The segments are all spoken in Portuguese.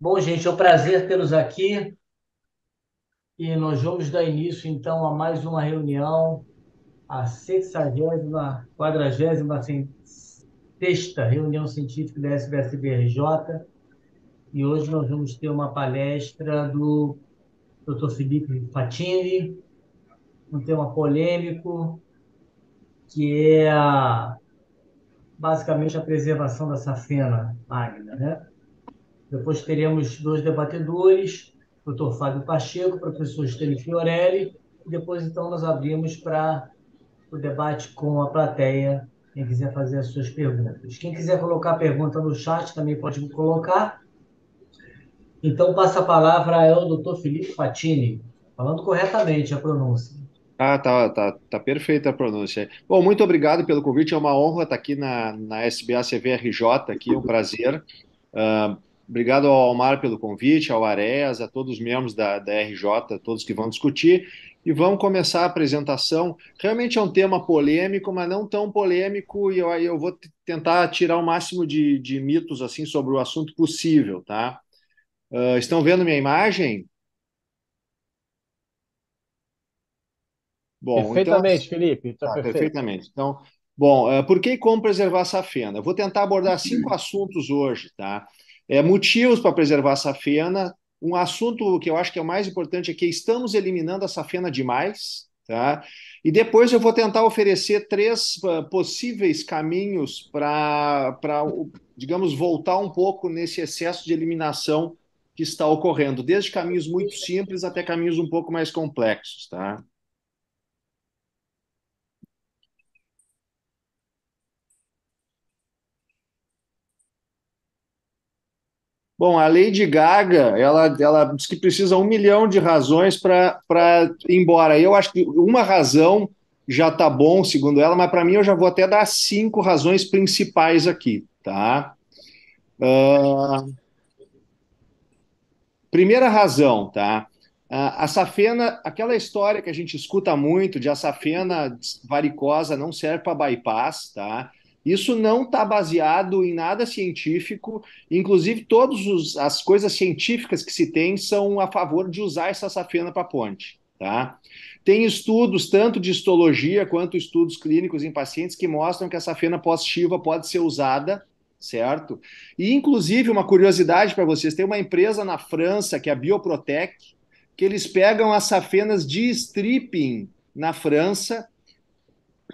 Bom, gente, é um prazer tê-los aqui e nós vamos dar início, então, a mais uma reunião, a 60ª, 40ª, sexta reunião científica da SBSBRJ, e hoje nós vamos ter uma palestra do Dr. Felipe Fatini, um tema polêmico, que é basicamente a preservação da safena magna, né? Depois teremos dois debatedores, Dr. Fábio Pacheco, professor Estênio Fiorelli, e depois então nós abrimos para o debate com a plateia, quem quiser fazer as suas perguntas. Quem quiser colocar pergunta no chat também pode colocar. Então passa a palavra ao Dr. Felipe Fatini, falando corretamente a pronúncia. Tá perfeita a pronúncia. Bom, muito obrigado pelo convite. É uma honra estar aqui na SBA-CVRJ, aqui, é um prazer. Ah, Obrigado ao Almar pelo convite, ao Areas, a todos os membros da RJ, todos que vão discutir. E vamos começar a apresentação. Realmente é um tema polêmico, mas não tão polêmico, e eu vou tentar tirar o máximo de mitos assim sobre o assunto possível, tá? Estão vendo minha imagem? Bom, então Perfeitamente, Felipe, está tá, perfeito. perfeitamente. Então, bom, por que e como preservar a safena? Eu vou tentar abordar cinco assuntos hoje, tá? Motivos para preservar a safena. Um assunto que eu acho que é o mais importante é que estamos eliminando a safena demais, tá? E depois eu vou tentar oferecer três possíveis caminhos digamos, voltar um pouco nesse excesso de eliminação que está ocorrendo, desde caminhos muito simples até caminhos um pouco mais complexos, tá? Bom, a Lady Gaga, ela diz que precisa 1 milhão de razões para ir embora. Eu acho que uma razão já está bom, segundo ela, mas para mim eu já vou até dar cinco razões principais aqui, tá? Ah, Primeira razão, tá? A safena, aquela história que a gente escuta muito de a safena varicosa não serve para bypass, tá? Isso não está baseado em nada científico. Inclusive, todas as coisas científicas que se tem são a favor de usar essa safena para ponte, tá? Tem estudos, tanto de histologia quanto estudos clínicos em pacientes, que mostram que a safena pós-chiva pode ser usada, certo? E, inclusive, uma curiosidade para vocês: tem uma empresa na França, que é a Bioprotec, que eles pegam as safenas de stripping na França,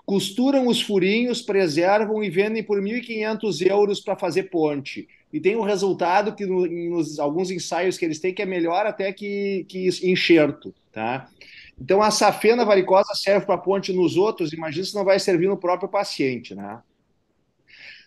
costuram os furinhos, preservam e vendem por 1.500 euros para fazer ponte. E tem um resultado que nos alguns ensaios que eles têm que é melhor até que enxerto, tá? Então a safena varicosa serve para ponte nos outros, imagina se não vai servir no próprio paciente, né?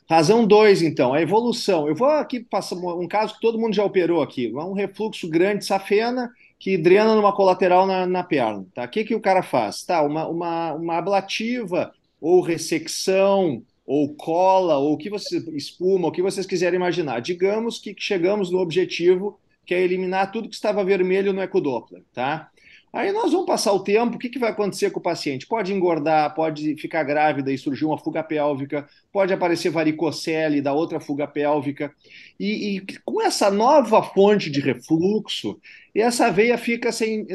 Razão 2, então, a evolução. Eu vou aqui passar um caso que todo mundo já operou aqui. Um refluxo grande de safena que drena numa colateral na perna. Tá? O que o cara faz? Tá, uma ablativa, ou ressecção, ou cola, ou o que você espuma, o que vocês quiserem imaginar. Digamos que chegamos no objetivo, que é eliminar tudo que estava vermelho no ecodoppler, tá? Aí nós vamos passar o tempo, o que que vai acontecer com o paciente? Pode engordar, pode ficar grávida e surgir uma fuga pélvica, pode aparecer varicocele da outra fuga pélvica. E com essa nova fonte de refluxo, essa veia fica sem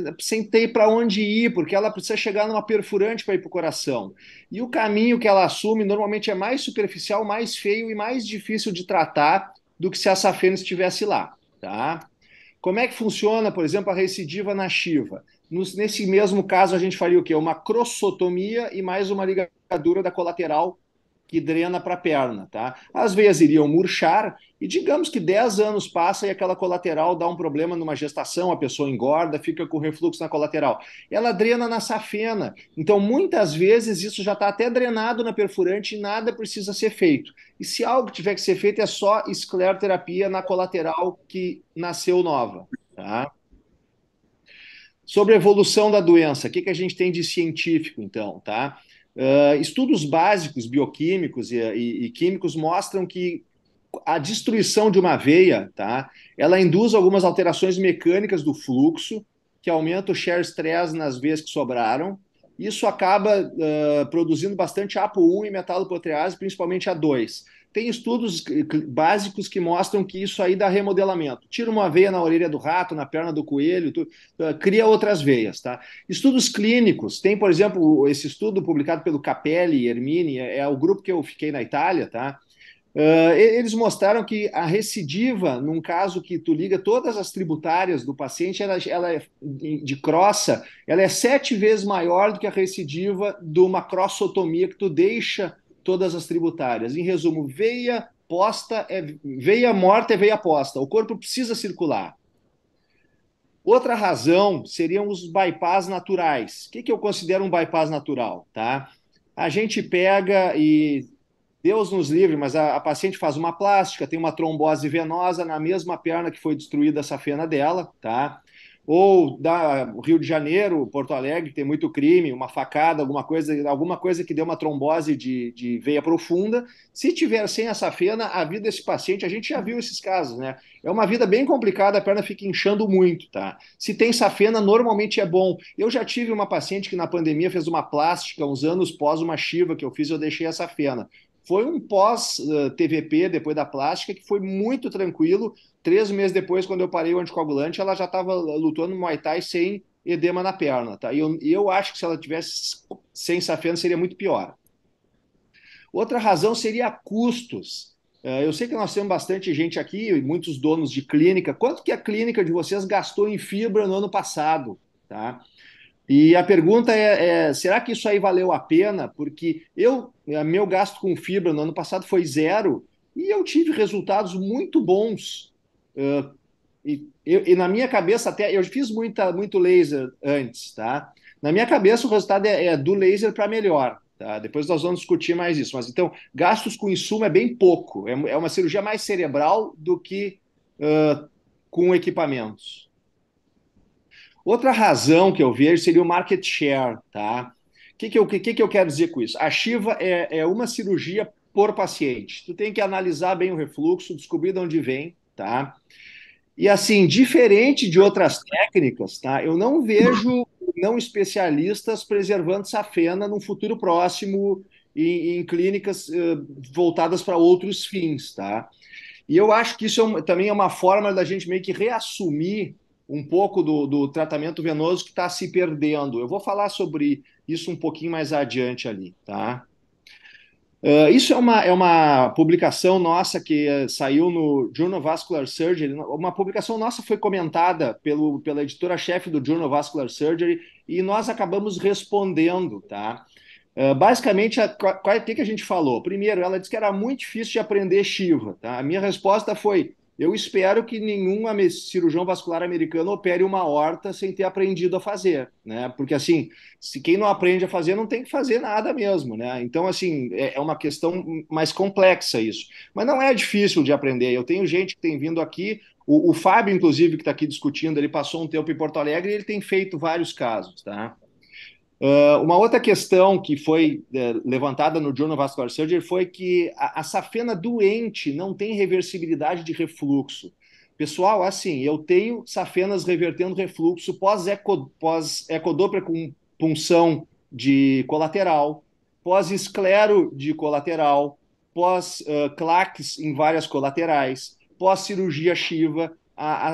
ter para onde ir, porque ela precisa chegar numa perfurante para ir para o coração. E o caminho que ela assume normalmente é mais superficial, mais feio e mais difícil de tratar do que se a safena estivesse lá. Tá? Como é que funciona, por exemplo, a recidiva na Shiva? Nesse mesmo caso, a gente faria o quê? Uma crossotomia e mais uma ligadura da colateral que drena para a perna, tá? As veias iriam murchar e digamos que 10 anos passa e aquela colateral dá um problema numa gestação, a pessoa engorda, fica com refluxo na colateral. Ela drena na safena. Então, muitas vezes, isso já está até drenado na perfurante e nada precisa ser feito. E se algo tiver que ser feito, é só escleroterapia na colateral que nasceu nova, tá? Sobre a evolução da doença, o que a gente tem de científico, então, tá? Estudos básicos, bioquímicos e químicos mostram que a destruição de uma veia, tá? Ela induz algumas alterações mecânicas do fluxo, que aumenta o shear stress nas veias que sobraram. Isso acaba produzindo bastante APO1 e metaloprotease, principalmente A2. tem estudos básicos que mostram que isso aí dá remodelamento. Tira uma veia na orelha do rato, na perna do coelho, cria outras veias, tá? Estudos clínicos, tem, por exemplo, esse estudo publicado pelo Capelli e Hermini, é o grupo que eu fiquei na Itália, tá? Eles mostraram que a recidiva, num caso que tu liga todas as tributárias do paciente, ela é de crossa, ela é 7 vezes maior do que a recidiva de uma crossotomia que tu deixa todas as tributárias. Em resumo, veia posta veia morta é veia posta. O corpo precisa circular. Outra razão seriam os bypass naturais. O que eu considero um bypass natural, tá? A gente pega e Deus nos livre, mas a paciente faz uma plástica, tem uma trombose venosa na mesma perna que foi destruída a safena dela, tá? Ou da Rio de Janeiro, Porto Alegre, tem muito crime, uma facada, alguma coisa que deu uma trombose de veia profunda. Se tiver sem a safena, a vida desse paciente, a gente já viu esses casos, né? É uma vida bem complicada, a perna fica inchando muito, tá? Se tem safena, normalmente é bom. Eu já tive uma paciente que na pandemia fez uma plástica, uns anos pós uma chiva que eu fiz, eu deixei a safena. Foi um pós-TVP, depois da plástica, que foi muito tranquilo. 3 meses depois, quando eu parei o anticoagulante, ela já estava lutando no Muay Thai sem edema na perna. Tá? E eu acho que se ela tivesse sem safena, seria muito pior. Outra razão seria custos. Eu sei que nós temos bastante gente aqui, muitos donos de clínica. Quanto que a clínica de vocês gastou em fibra no ano passado? Tá? E a pergunta será que isso aí valeu a pena? Porque meu gasto com fibra no ano passado foi zero e eu tive resultados muito bons. Uh, e na minha cabeça, até eu fiz muito laser antes, tá? Na minha cabeça, o resultado é do laser para melhor, tá? Depois nós vamos discutir mais isso. Mas então, gastos com insumo é bem pouco. É uma cirurgia mais cerebral do que com equipamentos. Outra razão que eu vejo seria o market share, tá? O que eu quero dizer com isso? A Shiva é uma cirurgia por paciente. Tu tem que analisar bem o refluxo, descobrir de onde vem, tá? E assim, diferente de outras técnicas, tá? Eu não vejo não especialistas preservando safena num futuro próximo em clínicas voltadas para outros fins, tá? E eu acho que isso também é uma forma da gente meio que reassumir um pouco do tratamento venoso que está se perdendo. Eu vou falar sobre isso um pouquinho mais adiante ali, tá? Isso é uma publicação nossa que saiu no Journal of Vascular Surgery. Uma publicação nossa foi comentada pela editora-chefe do Journal of Vascular Surgery e nós acabamos respondendo, tá? Basicamente, o que a gente falou? Primeiro, ela disse que era muito difícil de aprender Shiva. Tá? A minha resposta foi: eu espero que nenhum cirurgião vascular americano opere uma aorta sem ter aprendido a fazer, né? Porque assim, se quem não aprende a fazer, não tem que fazer nada mesmo, né? Então, assim, é uma questão mais complexa isso. Mas não é difícil de aprender. Eu tenho gente que tem vindo aqui. O Fábio, inclusive, que está aqui discutindo, ele passou um tempo em Porto Alegre e ele tem feito vários casos, tá? Uma outra questão que foi levantada no Journal of Vascular Surgery foi que a safena doente não tem reversibilidade de refluxo. Pessoal, assim, eu tenho safenas revertendo refluxo pós-ecodoppler com punção de colateral, pós-esclero de colateral, pós-claques em várias colaterais, pós-cirurgia Shiva.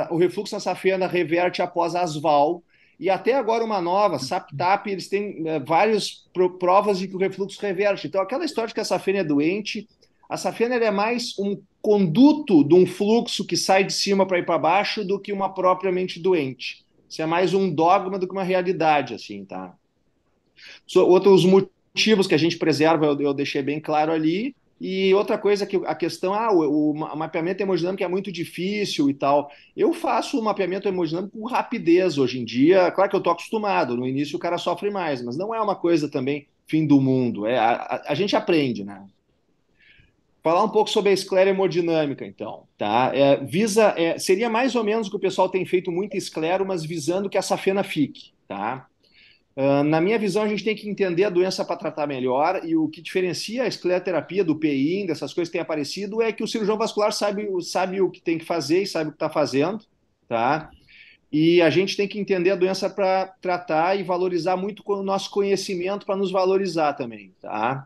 O refluxo na safena reverte após asval. E até agora uma nova, SAPTAP, eles têm várias provas de que o refluxo reverte. Então, aquela história de que a safena é doente, a safena é mais um conduto de um fluxo que sai de cima para ir para baixo do que uma propriamente doente. Isso é mais um dogma do que uma realidade, assim, tá? Outros motivos que a gente preserva, eu deixei bem claro ali. E outra coisa que a questão, o mapeamento hemodinâmico é muito difícil e tal. Eu faço o mapeamento hemodinâmico com rapidez hoje em dia. Claro que eu estou acostumado, no início o cara sofre mais, mas não é uma coisa também fim do mundo. A gente aprende, né? Falar um pouco sobre a esclera hemodinâmica, então, tá? Seria mais ou menos o que o pessoal tem feito muito esclero, mas visando que a safena fique, tá? Na minha visão, a gente tem que entender a doença para tratar melhor, e o que diferencia a escleroterapia do PI, dessas coisas que têm aparecido, é que o cirurgião vascular sabe o que tem que fazer e sabe o que está fazendo, tá? E a gente tem que entender a doença para tratar e valorizar muito o nosso conhecimento para nos valorizar também, tá?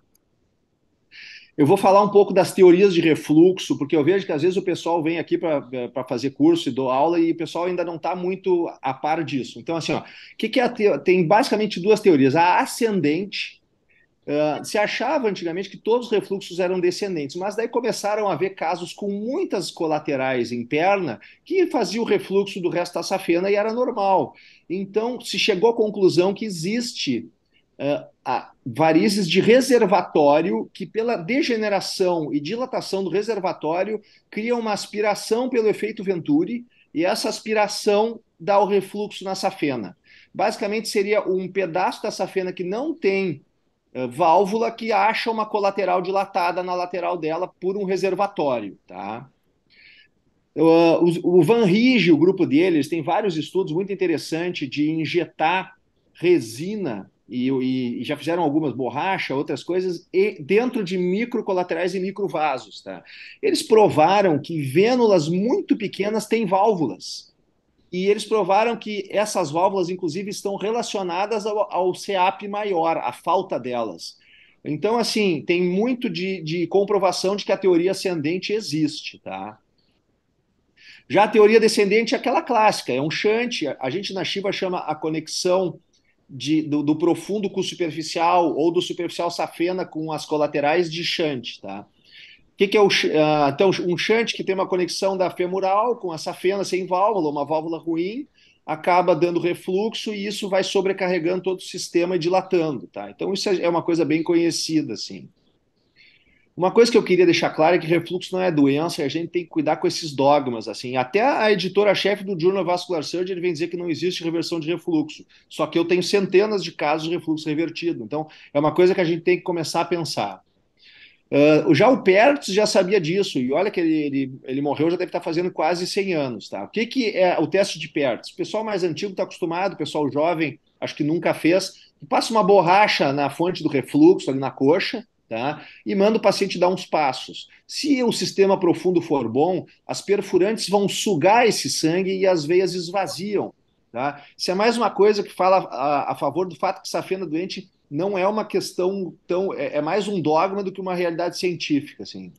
Eu vou falar um pouco das teorias de refluxo, porque eu vejo que às vezes o pessoal vem aqui para fazer curso e dou aula e o pessoal ainda não está muito a par disso. Então, assim, ó, o que é tem basicamente duas teorias. A ascendente, se achava antigamente que todos os refluxos eram descendentes, mas daí começaram a haver casos com muitas colaterais em perna que fazia o refluxo do resto da safena e era normal. Então, se chegou à conclusão que existe varizes de reservatório que, pela degeneração e dilatação do reservatório, criam uma aspiração pelo efeito Venturi e essa aspiração dá o refluxo na safena. Basicamente, seria um pedaço da safena que não tem válvula que acha uma colateral dilatada na lateral dela por um reservatório, tá? O Van Rige, o grupo deles, tem vários estudos muito interessantes de injetar resina e já fizeram algumas borracha, outras coisas, e dentro de microcolaterais e microvasos. Tá? Eles provaram que vênulas muito pequenas têm válvulas. E eles provaram que essas válvulas, inclusive, estão relacionadas ao CEAP maior, a falta delas. Então, assim, tem muito de comprovação de que a teoria ascendente existe, tá? Já a teoria descendente é aquela clássica, é um shunt. A gente na Shiva chama a conexão do profundo com o superficial ou do superficial safena com as colaterais de shunt, tá? O que é então, um shunt que tem uma conexão da femoral com a safena sem válvula, uma válvula ruim, acaba dando refluxo e isso vai sobrecarregando todo o sistema e dilatando, tá? Então isso é uma coisa bem conhecida, assim. Uma coisa que eu queria deixar claro é que refluxo não é doença e a gente tem que cuidar com esses dogmas, assim. Até a editora-chefe do Journal of Vascular Surgery vem dizer que não existe reversão de refluxo. Só que eu tenho centenas de casos de refluxo revertido. Então, é uma coisa que a gente tem que começar a pensar. Já o Pertz já sabia disso, e olha que ele morreu, já deve estar fazendo quase 100 anos. Tá? O que é o teste de Pertz? O pessoal mais antigo está acostumado, o pessoal jovem, acho que nunca fez. Passa uma borracha na fonte do refluxo, ali na coxa, tá? E manda o paciente dar uns passos. Se o sistema profundo for bom, as perfurantes vão sugar esse sangue e as veias esvaziam. Tá? Isso é mais uma coisa que fala a favor do fato que safena doente não é uma questão tão. É mais um dogma do que uma realidade científica. Assim.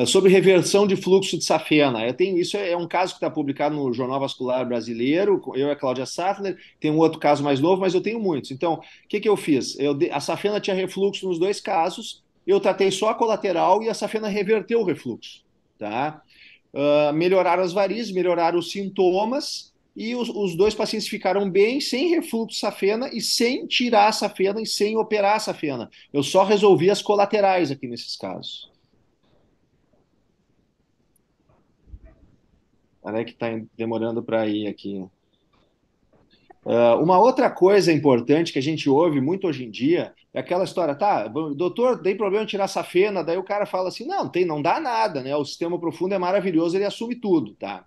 Sobre reversão de fluxo de safena. Isso é um caso que está publicado no Jornal Vascular Brasileiro, eu e a Cláudia Sattler, tem um outro caso mais novo, mas eu tenho muitos. Então, o que eu fiz? A safena tinha refluxo nos dois casos, eu tratei só a colateral e a safena reverteu o refluxo. Tá? Melhoraram as varizes, melhoraram os sintomas, e os dois pacientes ficaram bem, sem refluxo safena e sem tirar a safena e sem operar a safena. Eu só resolvi as colaterais aqui nesses casos. Olha que está demorando para ir aqui. Uma outra coisa importante que a gente ouve muito hoje em dia é aquela história, tá, doutor, tem problema em tirar safena, daí o cara fala assim, não dá nada, né? O sistema profundo é maravilhoso, ele assume tudo, tá?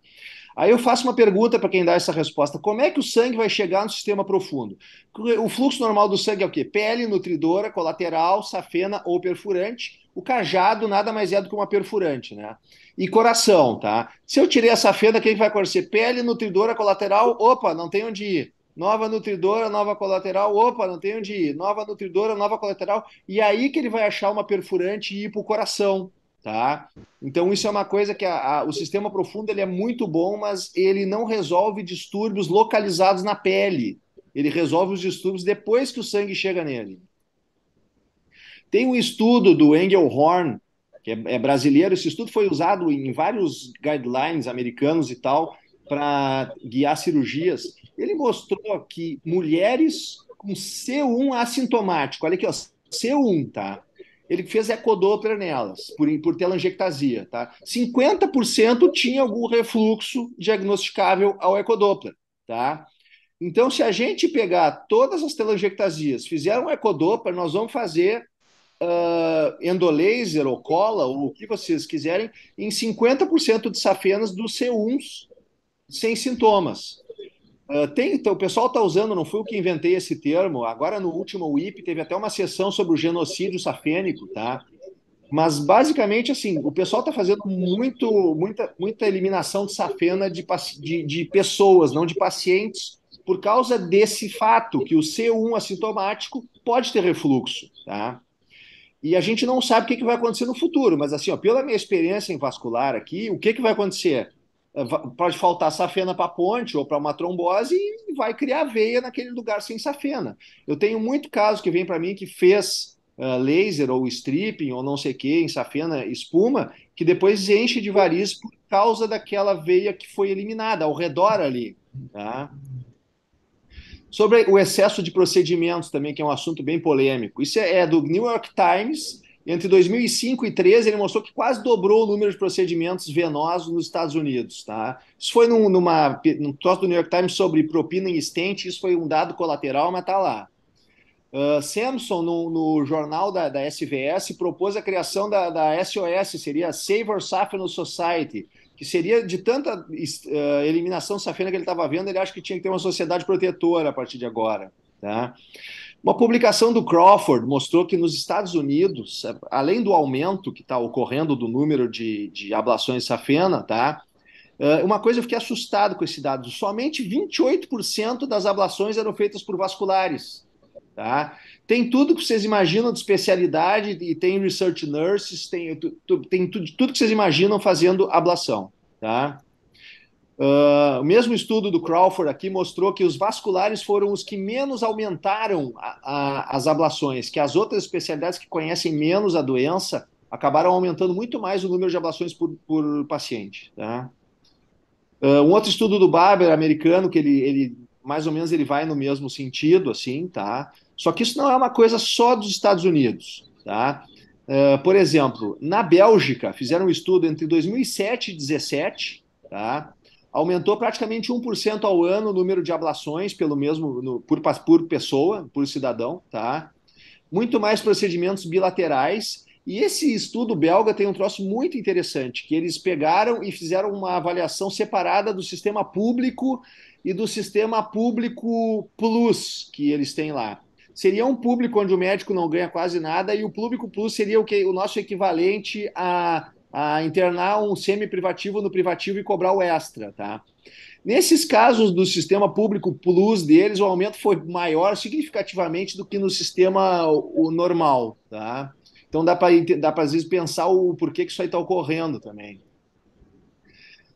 Aí eu faço uma pergunta para quem dá essa resposta: como é que o sangue vai chegar no sistema profundo? O fluxo normal do sangue é o quê? Pele, nutridora, colateral, safena ou perfurante. O cajado nada mais é do que uma perfurante, né? E coração, tá? Se eu tirei a safena, quem vai acontecer? Pele, nutridora, colateral, opa, não tem onde ir. Nova nutridora, nova colateral, opa, não tem onde ir. Nova nutridora, nova colateral. E aí que ele vai achar uma perfurante e ir para o coração, tá? Então isso é uma coisa que o sistema profundo ele é muito bom, mas ele não resolve distúrbios localizados na pele. Ele resolve os distúrbios depois que o sangue chega nele. Tem um estudo do Engelhorn, que é brasileiro. Esse estudo foi usado em vários guidelines americanos e tal para guiar cirurgias. Ele mostrou que mulheres com C1 assintomático, olha aqui, ó, C1, tá? Ele fez ecodoppler nelas, por telangiectasia, tá? 50% tinha algum refluxo diagnosticável ao ecodoppler, tá? Então, se a gente pegar todas as telangiectasias, fizer um ecodoppler, nós vamos fazer endolaser ou cola, ou o que vocês quiserem, em 50% de safenas dos C1s sem sintomas. Então, o pessoal está usando, não fui eu que inventei esse termo, agora no último WIP teve até uma sessão sobre o genocídio safênico, tá? Mas basicamente assim, o pessoal está fazendo muita eliminação de safena de pessoas, não de pacientes, por causa desse fato que o C1 assintomático pode ter refluxo, tá? E a gente não sabe o que vai acontecer no futuro, mas assim, ó, pela minha experiência em vascular aqui, o que vai acontecer? Pode faltar safena para ponte ou para uma trombose e vai criar veia naquele lugar sem safena. Eu tenho muito caso que vem para mim que fez laser ou stripping ou não sei o que em safena espuma, que depois enche de varizes por causa daquela veia que foi eliminada ao redor ali. Tá? Sobre o excesso de procedimentos também, que é um assunto bem polêmico. Isso é do New York Times. Entre 2005 e 2013, ele mostrou que quase dobrou o número de procedimentos venosos nos Estados Unidos. Tá? Isso foi num troço do New York Times sobre propina em stent, isso foi um dado colateral, mas está lá. Samson, no jornal da SVS, propôs a criação da SOS, seria Save Safena Society, que seria de tanta eliminação de safena que ele estava vendo, ele acha que tinha que ter uma sociedade protetora a partir de agora. Tá? Uma publicação do Crawford mostrou que nos Estados Unidos, além do aumento que está ocorrendo do número de ablações de safena, tá? Uma coisa eu fiquei assustado com esse dado, somente 28% das ablações eram feitas por vasculares. Tá? Tem tudo que vocês imaginam de especialidade e tem research nurses, tem tudo que vocês imaginam fazendo ablação. Tá? O mesmo estudo do Crawford aqui mostrou que os vasculares foram os que menos aumentaram as ablações, que as outras especialidades que conhecem menos a doença acabaram aumentando muito mais o número de ablações por paciente. Tá? Um outro estudo do Barber americano, que ele mais ou menos ele vai no mesmo sentido, assim, tá? Só que isso não é uma coisa só dos Estados Unidos, tá? Por exemplo, na Bélgica, fizeram um estudo entre 2007 e 2017, tá? Aumentou praticamente 1% ao ano o número de ablações pelo mesmo, por pessoa, por cidadão, tá? Muito mais procedimentos bilaterais. E esse estudo belga tem um troço muito interessante, que eles pegaram e fizeram uma avaliação separada do sistema público e do sistema público plus que eles têm lá. Seria um público onde o médico não ganha quase nada e o público plus seria o nosso equivalente a internar um semi-privativo no privativo e cobrar o extra, tá? Nesses casos do sistema público plus deles, o aumento foi maior significativamente do que no sistema o normal, tá? Então dá para às vezes pensar o porquê que isso aí está ocorrendo também.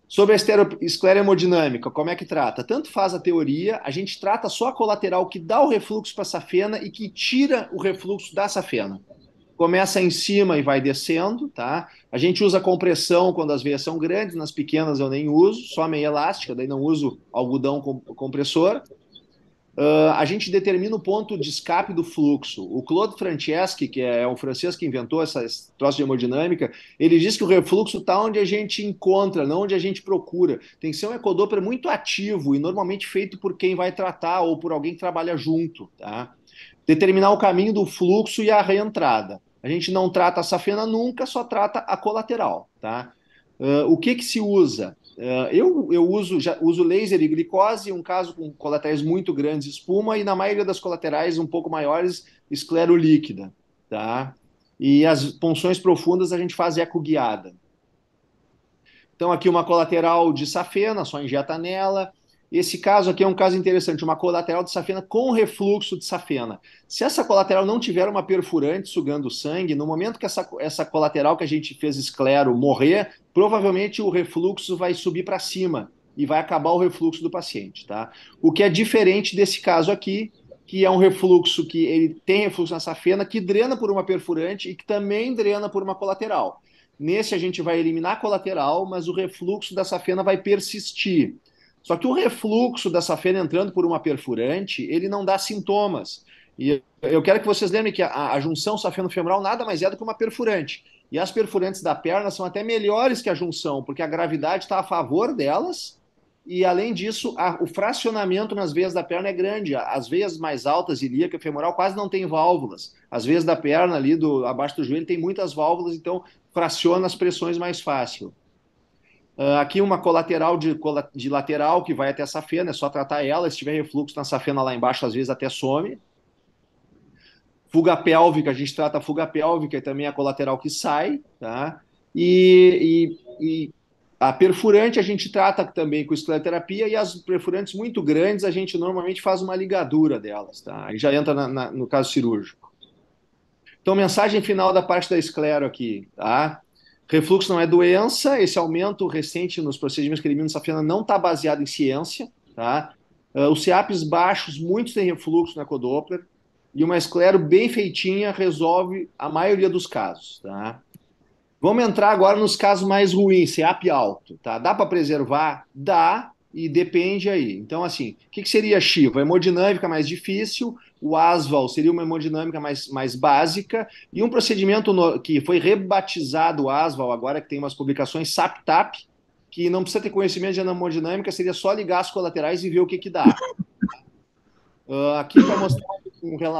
Sobre a escleromodinâmica, como é que trata? Tanto faz a teoria, a gente trata só a colateral que dá o refluxo para a safena e que tira o refluxo da safena. Começa em cima e vai descendo, tá? A gente usa compressão quando as veias são grandes, nas pequenas eu nem uso, só meia elástica, daí não uso algodão compressor. A gente determina o ponto de escape do fluxo. O Claude Franceschi, que é um francês que inventou essa troço de hemodinâmica, ele diz que o refluxo está onde a gente encontra, não onde a gente procura. Tem que ser um ecodoppler muito ativo e normalmente feito por quem vai tratar ou por alguém que trabalha junto. Tá? Determinar o caminho do fluxo e a reentrada. A gente não trata a safena nunca, só trata a colateral. Tá? O que se usa? Eu uso laser e glicose, um caso com colaterais muito grandes, espuma, e na maioria das colaterais um pouco maiores, esclerolíquida. Tá? E as punções profundas a gente faz ecoguiada. Então aqui uma colateral de safena, só injeta nela. Esse caso aqui é um caso interessante, uma colateral de safena com refluxo de safena. Se essa colateral não tiver uma perfurante sugando sangue, no momento que essa colateral que a gente fez esclero morrer, provavelmente o refluxo vai subir para cima e vai acabar o refluxo do paciente. Tá? O que é diferente desse caso aqui, que é um refluxo que ele tem refluxo na safena, que drena por uma perfurante e que também drena por uma colateral. Nesse a gente vai eliminar a colateral, mas o refluxo da safena vai persistir. Só que o refluxo da safena entrando por uma perfurante, ele não dá sintomas. E eu quero que vocês lembrem que a junção safeno-femoral nada mais é do que uma perfurante. E as perfurantes da perna são até melhores que a junção, porque a gravidade está a favor delas. E, além disso, o fracionamento nas veias da perna é grande. As veias mais altas, ilíaca e femoral, quase não tem válvulas. As veias da perna, ali abaixo do joelho, tem muitas válvulas, então fraciona as pressões mais fácil. Aqui uma colateral de lateral que vai até a safena, é só tratar ela. Se tiver refluxo na safena lá embaixo, às vezes até some. Fuga pélvica, a gente trata a fuga pélvica e também a colateral que sai. Tá? E a perfurante a gente trata também com escleroterapia, e as perfurantes muito grandes a gente normalmente faz uma ligadura delas. Tá? Aí já entra no caso cirúrgico. Então, mensagem final da parte da esclero aqui, tá? Refluxo não é doença, esse aumento recente nos procedimentos que eliminam safena não está baseado em ciência, tá? Os CEAPs baixos, muitos têm refluxo na ecodoppler, e uma esclero bem feitinha resolve a maioria dos casos, tá? Vamos entrar agora nos casos mais ruins, CEAP alto, tá? Dá para preservar? Dá, e depende aí. Então, assim, o que seria a Shiva? A hemodinâmica mais difícil, o ASVAL seria uma hemodinâmica mais básica, e um procedimento que foi rebatizado o ASVAL, agora que tem umas publicações SAP-TAP, que não precisa ter conhecimento de hemodinâmica, seria só ligar as colaterais e ver o que dá. Aqui para mostrar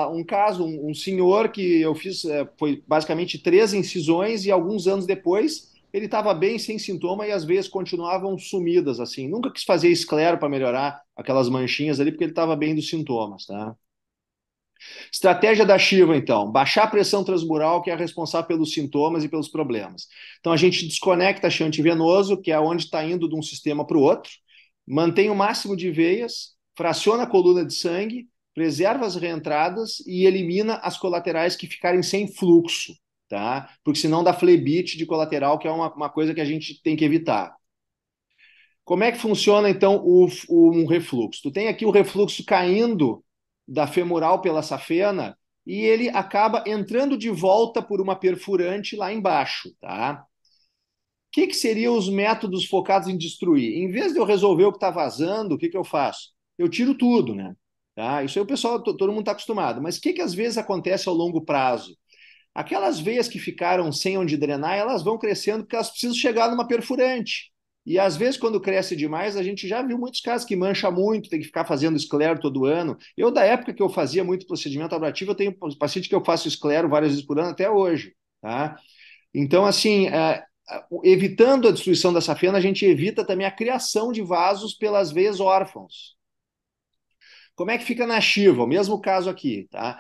um caso, um senhor que eu fiz, foi basicamente 3 incisões e alguns anos depois ele estava bem, sem sintoma e as veias continuavam sumidas, assim. Nunca quis fazer esclero para melhorar aquelas manchinhas ali, porque ele estava bem dos sintomas, tá? Estratégia da Shiva, então, baixar a pressão transmural, que é a responsável pelos sintomas e pelos problemas. Então a gente desconecta o shunt venoso, que é onde está indo de um sistema para o outro, mantém o máximo de veias, fraciona a coluna de sangue, preserva as reentradas e elimina as colaterais que ficarem sem fluxo, tá? Porque senão dá flebite de colateral, que é uma coisa que a gente tem que evitar. Como é que funciona, então, um refluxo? Tu tem aqui o refluxo caindo da femoral pela safena e ele acaba entrando de volta por uma perfurante lá embaixo, tá? O que seriam os métodos focados em destruir? Em vez de eu resolver o que está vazando, o que eu faço? Eu tiro tudo, né? Tá? Isso aí o pessoal, todo mundo está acostumado. Mas o que às vezes acontece ao longo prazo? Aquelas veias que ficaram sem onde drenar, elas vão crescendo porque elas precisam chegar numa perfurante. E às vezes, quando cresce demais, a gente já viu muitos casos que mancha muito, tem que ficar fazendo esclero todo ano. Eu, da época que eu fazia muito procedimento abrativo, eu tenho paciente que eu faço esclero várias vezes por ano até hoje. Tá? Então, assim, evitando a destruição da safena, a gente evita também a criação de vasos pelas veias órfãos. Como é que fica na Shiva? O mesmo caso aqui, tá?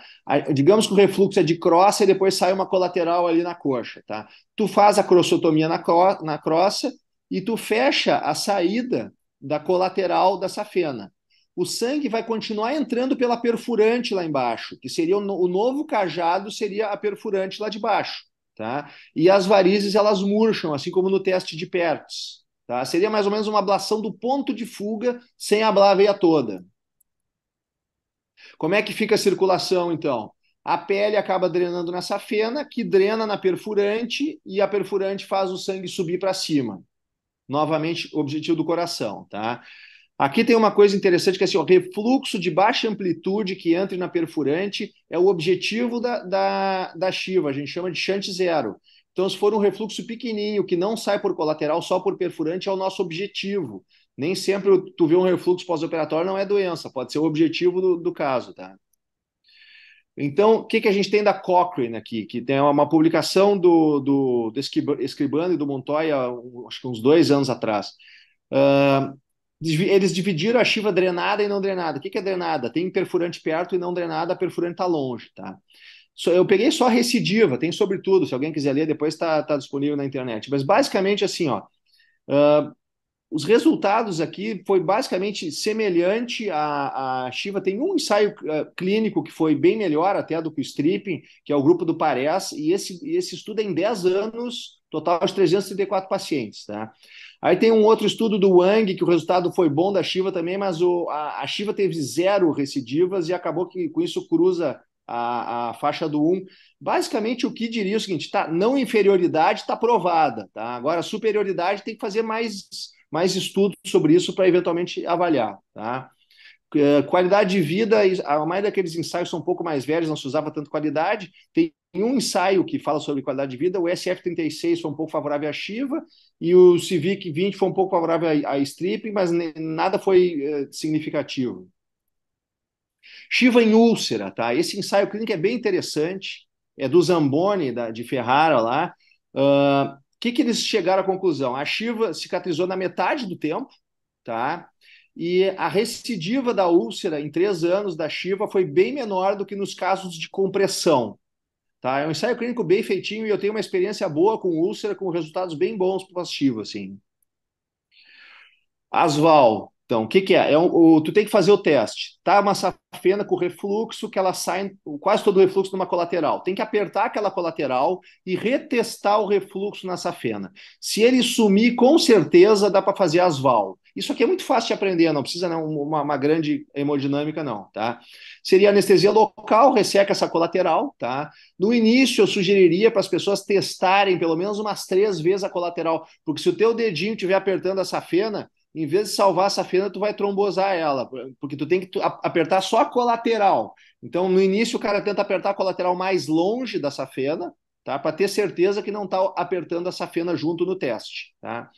Digamos que o refluxo é de crossa e depois sai uma colateral ali na coxa, tá? Tu faz a crossotomia na crossa e tu fecha a saída da colateral da safena. O sangue vai continuar entrando pela perfurante lá embaixo, que seria o novo cajado, seria a perfurante lá de baixo, tá? E as varizes, elas murcham, assim como no teste de Pertz, tá? Seria mais ou menos uma ablação do ponto de fuga sem ablar a veia toda. Como é que fica a circulação, então? A pele acaba drenando na safena, que drena na perfurante, e a perfurante faz o sangue subir para cima. Novamente, objetivo do coração, tá? Aqui tem uma coisa interessante que é assim, o refluxo de baixa amplitude que entra na perfurante é o objetivo da Shiva, a gente chama de shunt zero. Então, se for um refluxo pequenininho que não sai por colateral, só por perfurante, é o nosso objetivo. Nem sempre tu vê um refluxo pós-operatório não é doença, pode ser o objetivo do caso, tá? Então, o que a gente tem da Cochrane aqui? Que tem uma publicação do Escribano e do Montoya, acho que uns 2 anos atrás. Eles dividiram a Shiva drenada e não drenada. O que é drenada? Tem perfurante perto e não drenada, a perfurante está longe, tá? Eu peguei só a recidiva, tem sobretudo, se alguém quiser ler, depois está disponível na internet. Mas basicamente assim, ó, os resultados aqui foi basicamente semelhante à Shiva. Tem um ensaio clínico que foi bem melhor até do que o stripping, que é o grupo do PARES, e esse estudo é em 10 anos, total de 334 pacientes. Tá? Aí tem um outro estudo do Wang, que o resultado foi bom da Shiva também, mas a Shiva teve 0 recidivas e acabou que com isso cruza a faixa do 1. Basicamente, o que diria é o seguinte, tá, não inferioridade está provada. Tá? Agora, superioridade tem que fazer mais estudos sobre isso para eventualmente avaliar. Tá? Qualidade de vida, a maioria daqueles ensaios são um pouco mais velhos, não se usava tanto qualidade. Tem um ensaio que fala sobre qualidade de vida, o SF36 foi um pouco favorável à Shiva e o Civic 20 foi um pouco favorável à stripping, mas nada foi significativo. Shiva em úlcera, tá? Esse ensaio clínico é bem interessante, é do Zamboni, de Ferrara lá. O que eles chegaram à conclusão? A Shiva cicatrizou na metade do tempo, tá? E a recidiva da úlcera em 3 anos da Shiva foi bem menor do que nos casos de compressão. Tá? É um ensaio clínico bem feitinho e eu tenho uma experiência boa com úlcera, com resultados bem bons para a Shiva, assim. Asval, Então, o que que é? Tu tem que fazer o teste. Tá uma safena com refluxo que ela sai quase todo o refluxo numa colateral. Tem que apertar aquela colateral e retestar o refluxo na safena. Se ele sumir, com certeza dá para fazer asval. Isso aqui é muito fácil de aprender, não precisa não, uma grande hemodinâmica, não, tá? Seria anestesia local, resseca essa colateral, tá? No início, eu sugeriria para as pessoas testarem pelo menos umas 3 vezes a colateral, porque se o teu dedinho estiver apertando a safena, em vez de salvar essa fenda, tu vai trombosar ela, porque tu tem que apertar só a colateral. Então, no início, o cara tenta apertar a colateral mais longe da safena, tá? Para ter certeza que não está apertando a safena junto no teste, tá?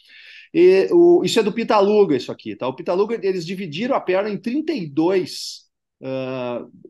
Isso é do Pitaluga, isso aqui, tá? O Pitaluga, eles dividiram a perna em 32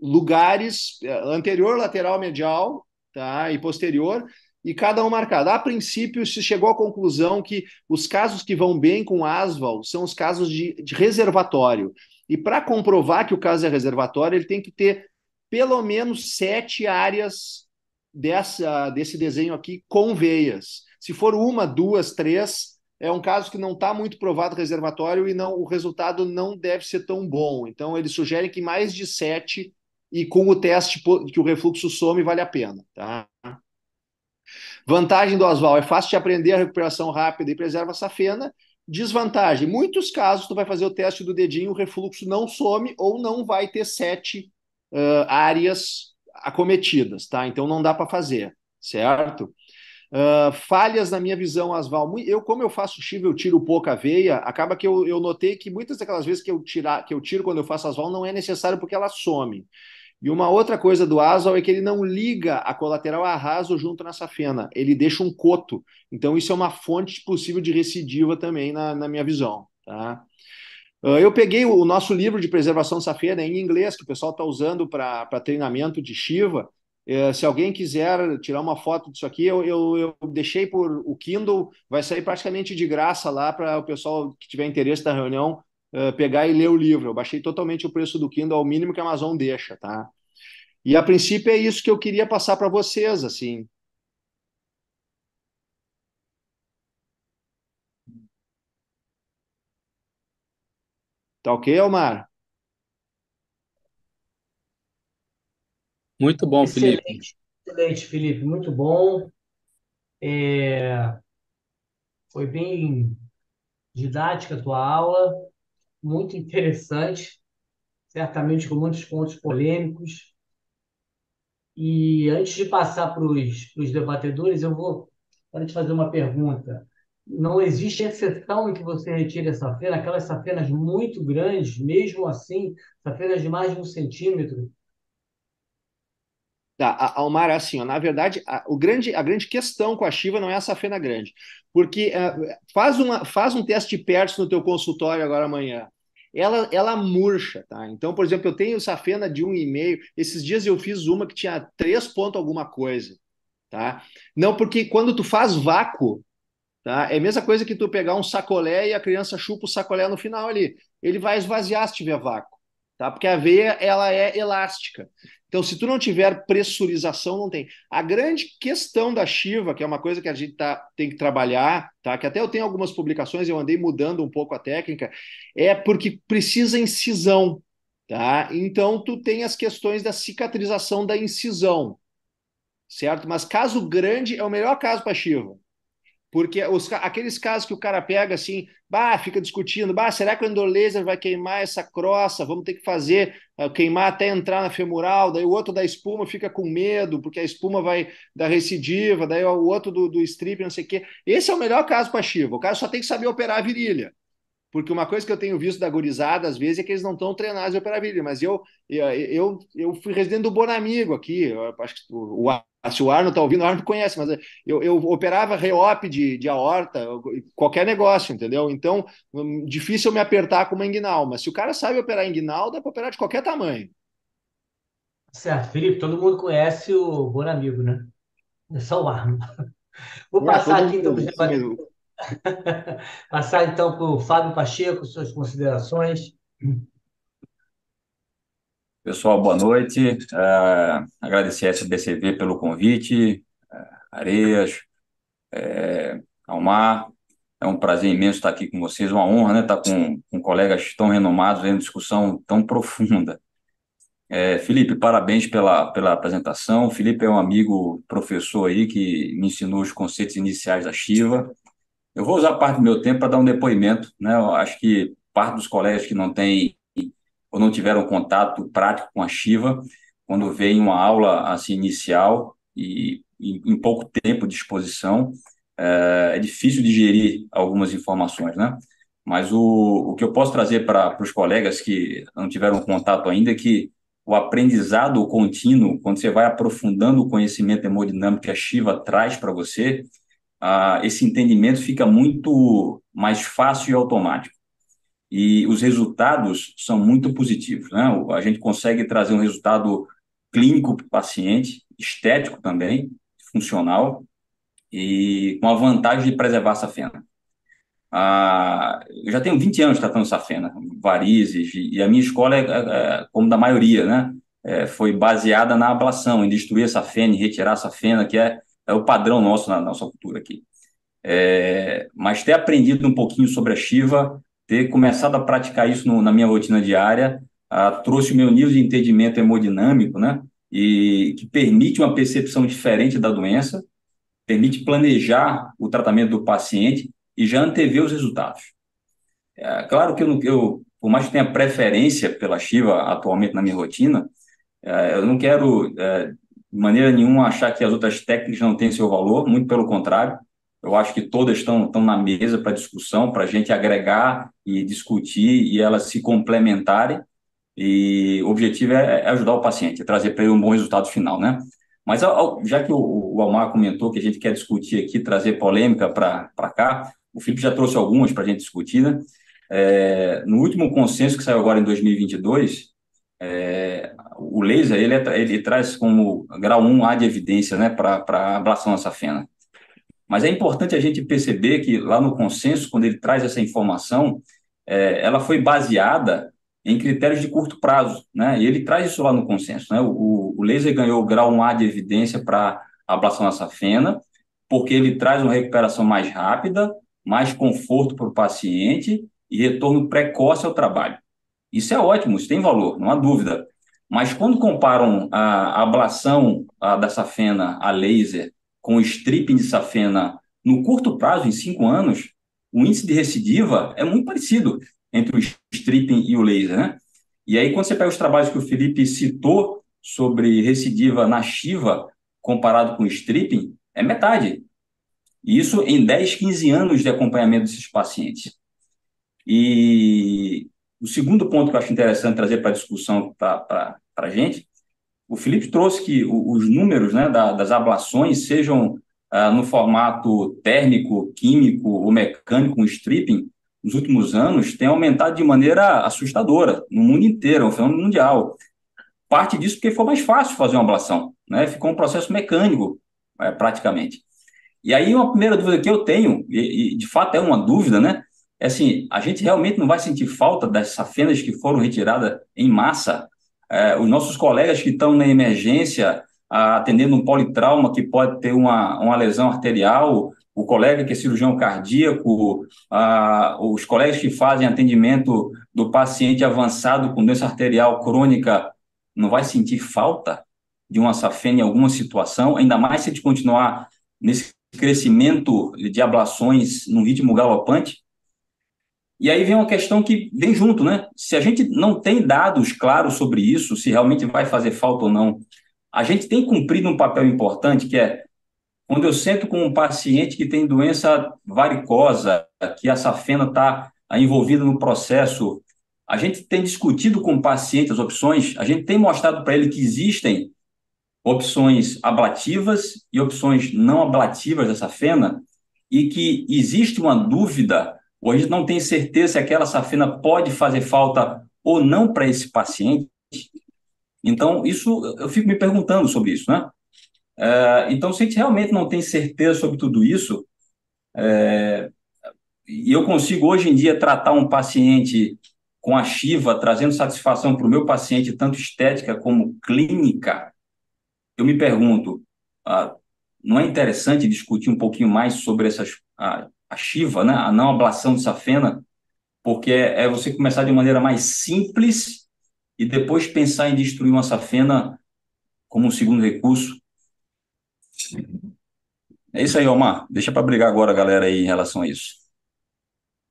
lugares, anterior, lateral, medial, tá? E posterior, e cada um marcado. A princípio, se chegou à conclusão que os casos que vão bem com asval são os casos de reservatório. E para comprovar que o caso é reservatório, ele tem que ter pelo menos 7 áreas desse desenho aqui com veias. Se for uma, duas, três, é um caso que não está muito provado reservatório e não, o resultado não deve ser tão bom. Então, eles sugerem que mais de 7 e com o teste que o refluxo some vale a pena, tá? Vantagem do Asval é fácil de aprender a recuperação rápida e preserva a safena. Desvantagem, em muitos casos tu vai fazer o teste do dedinho, o refluxo não some ou não vai ter 7 áreas acometidas, tá? Então não dá para fazer, certo? Falhas na minha visão, Asval. Como eu faço chiva, eu tiro pouca veia, acaba que eu notei que muitas daquelas vezes que eu tiro quando eu faço Asval não é necessário porque ela some. E uma outra coisa do Asval é que ele não liga a colateral a raso junto na safena, ele deixa um coto. Então isso é uma fonte possível de recidiva também na minha visão, tá? Eu peguei o nosso livro de preservação safena em inglês, que o pessoal está usando para treinamento de Shiva. Se alguém quiser tirar uma foto disso aqui, eu deixei por o Kindle, vai sair praticamente de graça lá para o pessoal que tiver interesse na reunião pegar e ler o livro. Eu baixei totalmente o preço do Kindle ao mínimo que a Amazon deixa, tá? E a princípio é isso que eu queria passar para vocês, assim. Tá ok, Omar? Muito bom, Felipe. Excelente, excelente, Felipe, muito bom. Foi bem didática a tua aula, muito interessante, certamente com muitos pontos polêmicos. E antes de passar para os debatedores, eu vou para te fazer uma pergunta. Não existe exceção em que você retire essa fena, aquelas safenas muito grandes, mesmo assim, safenas de mais de 1 centímetro. Tá, Almar, assim, ó, na verdade, a grande questão com a Shiva não é a safena grande, porque faz um teste de Pertz no teu consultório agora amanhã. Ela murcha, tá? Então, por exemplo, eu tenho safena de 1,5. Esses dias eu fiz uma que tinha 3 ponto alguma coisa, tá? Não, porque quando tu faz vácuo, tá? É a mesma coisa que tu pegar um sacolé e a criança chupa o sacolé no final ali. Ele vai esvaziar se tiver vácuo, tá? Porque a veia ela é elástica. Então, se tu não tiver pressurização, não tem. A grande questão da Shiva, que é uma coisa que a gente tem que trabalhar, tá? Que até eu tenho algumas publicações, eu andei mudando um pouco a técnica, é porque precisa incisão, tá? Então, tu tem as questões da cicatrização da incisão, certo? Mas caso grande é o melhor caso para Shiva. Porque aqueles casos que o cara pega assim, bah, fica discutindo, bah, será que o endolaser vai queimar essa crosta? Vamos ter que fazer, queimar até entrar na femoral, daí o outro da espuma fica com medo, porque a espuma vai dar recidiva, daí o outro do strip, não sei o quê. Esse é o melhor caso para a Shiva. O cara só tem que saber operar a virilha. Porque uma coisa que eu tenho visto da gurizada, às vezes, é que eles não estão treinados em operar virilha. Mas eu fui residente do Bonamigo aqui. Eu acho que se o Arno está ouvindo, o Arno conhece, mas eu operava reop de aorta, qualquer negócio, entendeu? Então, difícil eu me apertar com uma inguinal. Mas se o cara sabe operar inguinal, dá para operar de qualquer tamanho. Certo, Felipe, todo mundo conhece o Bom Amigo, né? É só o Arno. Vou passar Todo aqui então para mundo. os debatedores. Passar então para o Fábio Pacheco, suas considerações. Pessoal, boa noite. Agradecer a SBCV pelo convite, Areias, Almar. É um prazer imenso estar aqui com vocês, uma honra, né, estar com colegas tão renomados, em uma discussão tão profunda. Felipe, parabéns pela apresentação. Felipe é um amigo professor aí que me ensinou os conceitos iniciais da Shiva. Eu vou usar parte do meu tempo para dar um depoimento, né? Eu acho que parte dos colegas que não têm ou não tiveram contato prático com a Shiva, quando vem uma aula assim inicial e em pouco tempo de exposição, é difícil digerir algumas informações, né? Mas o que eu posso trazer para os colegas que não tiveram contato ainda é que o aprendizado contínuo, quando você vai aprofundando o conhecimento hemodinâmico que a Shiva traz para você, esse entendimento fica muito mais fácil e automático. E os resultados são muito positivos, né? A gente consegue trazer um resultado clínico para o paciente, estético também, funcional, e com a vantagem de preservar a safena. Eu já tenho 20 anos tratando safena, varizes, e a minha escola como da maioria, né? Foi baseada na ablação, em destruir a safena, em retirar a safena, que é o padrão nosso na nossa cultura aqui. Mas ter aprendido um pouquinho sobre a Shiva, ter começado a praticar isso na minha rotina diária, trouxe o meu nível de entendimento hemodinâmico, né? E que permite uma percepção diferente da doença, permite planejar o tratamento do paciente e já antever os resultados. Claro que por mais que tenha preferência pela Shiva atualmente na minha rotina, eu não quero, de maneira nenhuma, achar que as outras técnicas não têm seu valor, muito pelo contrário. Eu acho que todas estão na mesa para discussão, para a gente agregar e discutir e elas se complementarem. E o objetivo é ajudar o paciente, é trazer para ele um bom resultado final, né? Mas já que o Almar comentou que a gente quer discutir aqui, trazer polêmica para cá, o Felipe já trouxe algumas para a gente discutir, né? No último consenso que saiu agora em 2022, o laser ele traz como grau 1A de evidência, né, para a ablação da safena. Mas é importante a gente perceber que lá no consenso, quando ele traz essa informação, ela foi baseada em critérios de curto prazo, né? E ele traz isso lá no consenso, né? O laser ganhou o grau 1A de evidência para ablação da safena, porque ele traz uma recuperação mais rápida, mais conforto para o paciente e retorno precoce ao trabalho. Isso é ótimo, isso tem valor, não há dúvida. Mas quando comparam a ablação da safena a laser com o stripping de safena no curto prazo, em 5 anos, o índice de recidiva é muito parecido entre o stripping e o laser, né? E aí, quando você pega os trabalhos que o Felipe citou sobre recidiva na Shiva, comparado com o stripping, é metade. E isso em 10, 15 anos de acompanhamento desses pacientes. E o segundo ponto que eu acho interessante trazer para a discussão para a gente, o Felipe trouxe que os números, né, das ablações, sejam no formato térmico, químico ou mecânico, um stripping, nos últimos anos, tem aumentado de maneira assustadora no mundo inteiro, é um fenômeno mundial. Parte disso porque foi mais fácil fazer uma ablação, né? Ficou um processo mecânico, praticamente. E aí uma primeira dúvida que eu tenho, e de fato é uma dúvida, né? É assim, a gente realmente não vai sentir falta das safenas que foram retiradas em massa? Os nossos colegas que estão na emergência, atendendo um politrauma que pode ter uma lesão arterial, o colega que é cirurgião cardíaco, os colegas que fazem atendimento do paciente avançado com doença arterial crônica, não vai sentir falta de uma safena em alguma situação, ainda mais se a gente continuar nesse crescimento de ablações num ritmo galopante? E aí vem uma questão que vem junto, né? Se a gente não tem dados claros sobre isso, se realmente vai fazer falta ou não, a gente tem cumprido um papel importante, que é quando eu sento com um paciente que tem doença varicosa, que a safena está envolvida no processo, a gente tem discutido com o paciente as opções, a gente tem mostrado para ele que existem opções ablativas e opções não ablativas da safena, e que existe uma dúvida, ou a gente não tem certeza se aquela safena pode fazer falta ou não para esse paciente. Então, isso eu fico me perguntando sobre isso, né? Então, se a gente realmente não tem certeza sobre tudo isso, e eu consigo hoje em dia tratar um paciente com a Shiva, trazendo satisfação para o meu paciente, tanto estética como clínica, eu me pergunto, não é interessante discutir um pouquinho mais sobre a Shiva, né? A não ablação de safena, porque é você começar de maneira mais simples e depois pensar em destruir uma safena como um segundo recurso. É isso aí, Omar. Deixa para brigar agora a galera aí em relação a isso.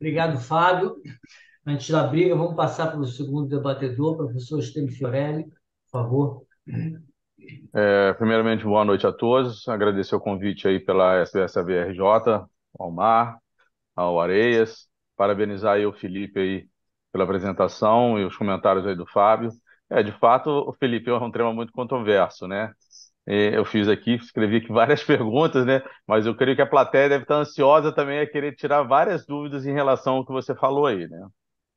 Obrigado, Fábio. Antes da briga, vamos passar para o segundo debatedor, professor Stênio Fiorelli, por favor. Primeiramente, boa noite a todos. Agradecer o convite aí pela SBSAVRJ, ao Mar, ao Areias. Parabenizar aí o Felipe aí pela apresentação e os comentários aí do Fábio. De fato, o Felipe é um tema muito controverso, né? Eu fiz aqui, escrevi aqui várias perguntas, né? Mas eu creio que a plateia deve estar ansiosa também a querer tirar várias dúvidas em relação ao que você falou aí, né?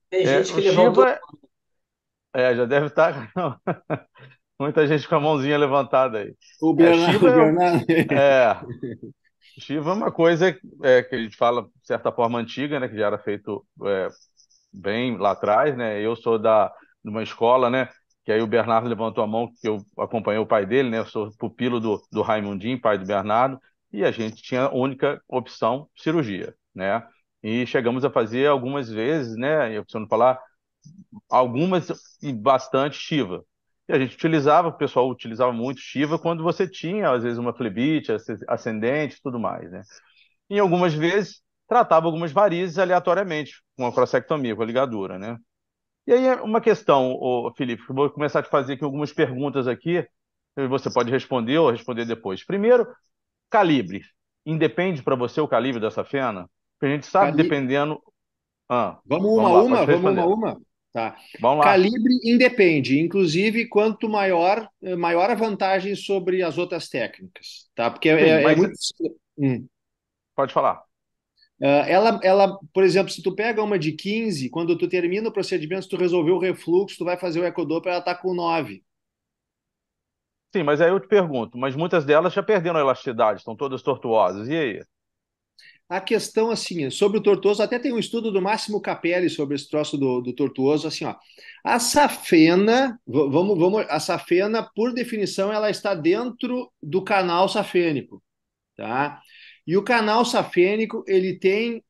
Tem gente O que levantou. Shiva, já deve estar muita gente com a mãozinha levantada aí. O Shiva Bernardo. é, Shiva é uma coisa que a gente fala, de certa forma, antiga, né? Que já era feito bem lá atrás, né? Eu sou de uma escola, né? Que aí o Bernardo levantou a mão, que eu acompanhei o pai dele, né? Eu sou pupilo do Raimundinho, pai do Bernardo, e a gente tinha a única opção, cirurgia, né? E chegamos a fazer algumas vezes, né? Eu preciso falar, algumas e bastante Shiva. E a gente utilizava, o pessoal utilizava muito Shiva quando você tinha, às vezes, uma flebite, ascendente e tudo mais, né? Em algumas vezes, tratava algumas varizes aleatoriamente, com a prossectomia, com a ligadura, né? E aí, uma questão, Felipe, que eu vou começar a te fazer aqui algumas perguntas aqui, e você pode responder ou responder depois. Primeiro, calibre. Independe para você o calibre dessa fena? Porque a gente sabe, Cali... dependendo... Vamos Vamos uma, lá, uma, pode vamos uma, responder. uma. Tá. Vamos lá. Calibre independe, inclusive quanto maior a vantagem sobre as outras técnicas, tá? Porque Sim, é mas muito. Hum. pode falar. Por exemplo, se tu pega uma de 15, quando tu termina o procedimento, se tu resolveu o refluxo, tu vai fazer o ecodoppler, ela tá com 9. Sim, mas aí eu te pergunto, mas muitas delas já perderam a elasticidade, estão todas tortuosas. E aí? A questão, assim, sobre o tortuoso, até tem um estudo do Máximo Capelli sobre esse troço do tortuoso, assim, ó. A safena, a safena, por definição, ela está dentro do canal safênico, tá? E o canal safênico, ele tem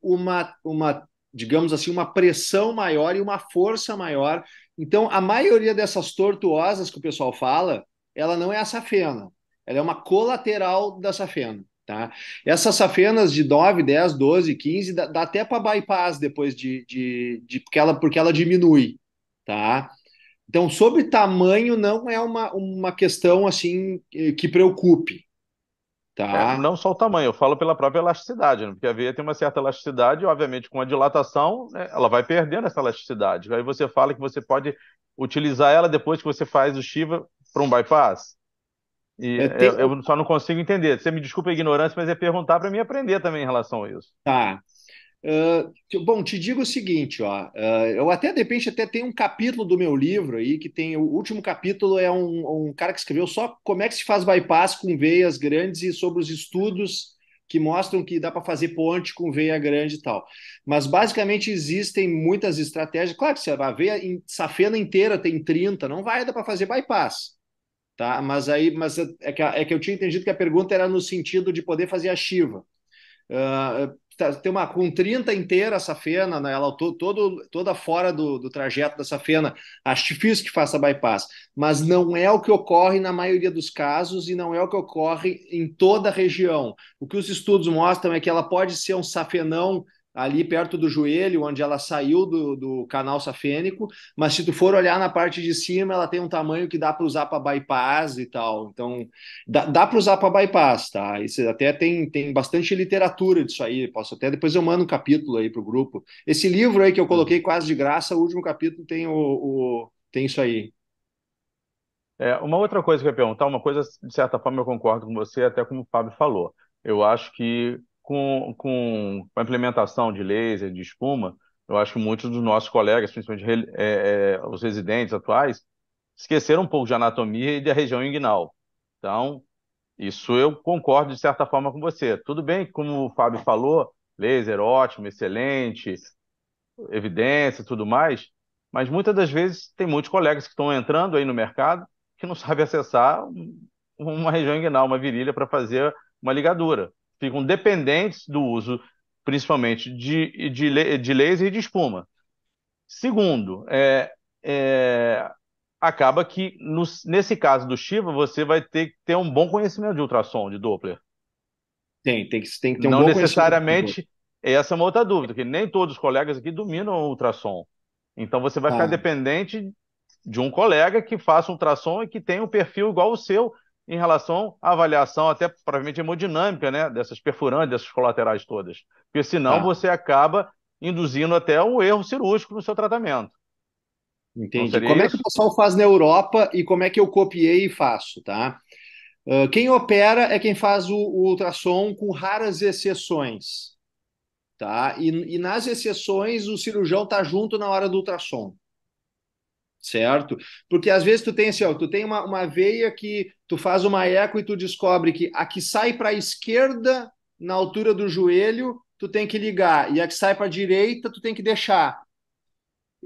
digamos assim, uma pressão maior e uma força maior. Então, a maioria dessas tortuosas que o pessoal fala, ela não é a safena, ela é uma colateral da safena. Tá? Essas safenas de 9, 10, 12, 15, dá até para bypass depois porque ela diminui. Tá? Então, sobre tamanho, não é uma questão assim que preocupe. Tá? Não só o tamanho, eu falo pela própria elasticidade, né? Porque a veia tem uma certa elasticidade, e, obviamente, com a dilatação, né, ela vai perdendo essa elasticidade. Aí você fala que você pode utilizar ela depois que você faz o Shiva para um bypass. E É, tem, eu só não consigo entender. Você me desculpa a ignorância, mas é perguntar para mim aprender também em relação a isso. tá. Bom, te digo o seguinte, ó, eu até de repente até tem um capítulo do meu livro aí que tem o último capítulo é um cara que escreveu só como é que se faz bypass com veias grandes e sobre os estudos que mostram que dá para fazer ponte com veia grande e tal. Mas basicamente existem muitas estratégias. Claro que se a veia safena inteira tem 30, não vai dar para fazer bypass, tá? Mas eu tinha entendido que a pergunta era no sentido de poder fazer a Shiva. Tem uma com 30 inteira a safena, né, ela toda fora do trajeto da safena. Acho difícil que faça bypass, mas não é o que ocorre na maioria dos casos e não é o que ocorre em toda a região. O que os estudos mostram é que ela pode ser um safenão ali perto do joelho, onde ela saiu do canal safênico, mas se tu for olhar na parte de cima, ela tem um tamanho que dá para usar para bypass e tal. Então, dá para usar para bypass, tá? Isso até tem bastante literatura disso aí. Posso até depois eu mando um capítulo aí para o grupo. Esse livro aí que eu coloquei quase de graça, o último capítulo tem isso aí. Uma outra coisa que eu ia perguntar, uma coisa, de certa forma, eu concordo com você, até como o Fábio falou. Eu acho que com a implementação de laser, de espuma, eu acho que muitos dos nossos colegas, principalmente os residentes atuais, esqueceram um pouco de anatomia e da região inguinal. Então, isso eu concordo de certa forma com você. Tudo bem que, como o Fábio falou, laser ótimo, excelente, evidência e tudo mais, mas muitas das vezes tem muitos colegas que estão entrando aí no mercado que não sabem acessar uma região inguinal, uma virilha para fazer uma ligadura. Ficam dependentes do uso principalmente de laser e de espuma. Segundo, acaba que nesse caso do Shiva, você vai ter que ter um bom conhecimento de ultrassom, de Doppler. Tem que ter um Não bom conhecimento. necessariamente, essa é uma outra dúvida, que nem todos os colegas aqui dominam o ultrassom. Então você vai ficar Tá. dependente de um colega que faça um ultrassom e que tenha um perfil igual o seu em relação à avaliação, até provavelmente hemodinâmica, né, dessas perfurantes, dessas colaterais todas. Porque senão Tá. você acaba induzindo até um erro cirúrgico no seu tratamento. Não Entendi. Como seria é que o isso? pessoal faz na Europa e como é que eu copiei e faço, tá? Quem opera é quem faz o ultrassom com raras exceções, tá? E nas exceções o cirurgião tá junto na hora do ultrassom, certo? Porque às vezes tu tem assim, ó, tu tem uma veia que tu faz uma eco e tu descobre que a que sai para a esquerda na altura do joelho tu tem que ligar e a que sai para a direita tu tem que deixar.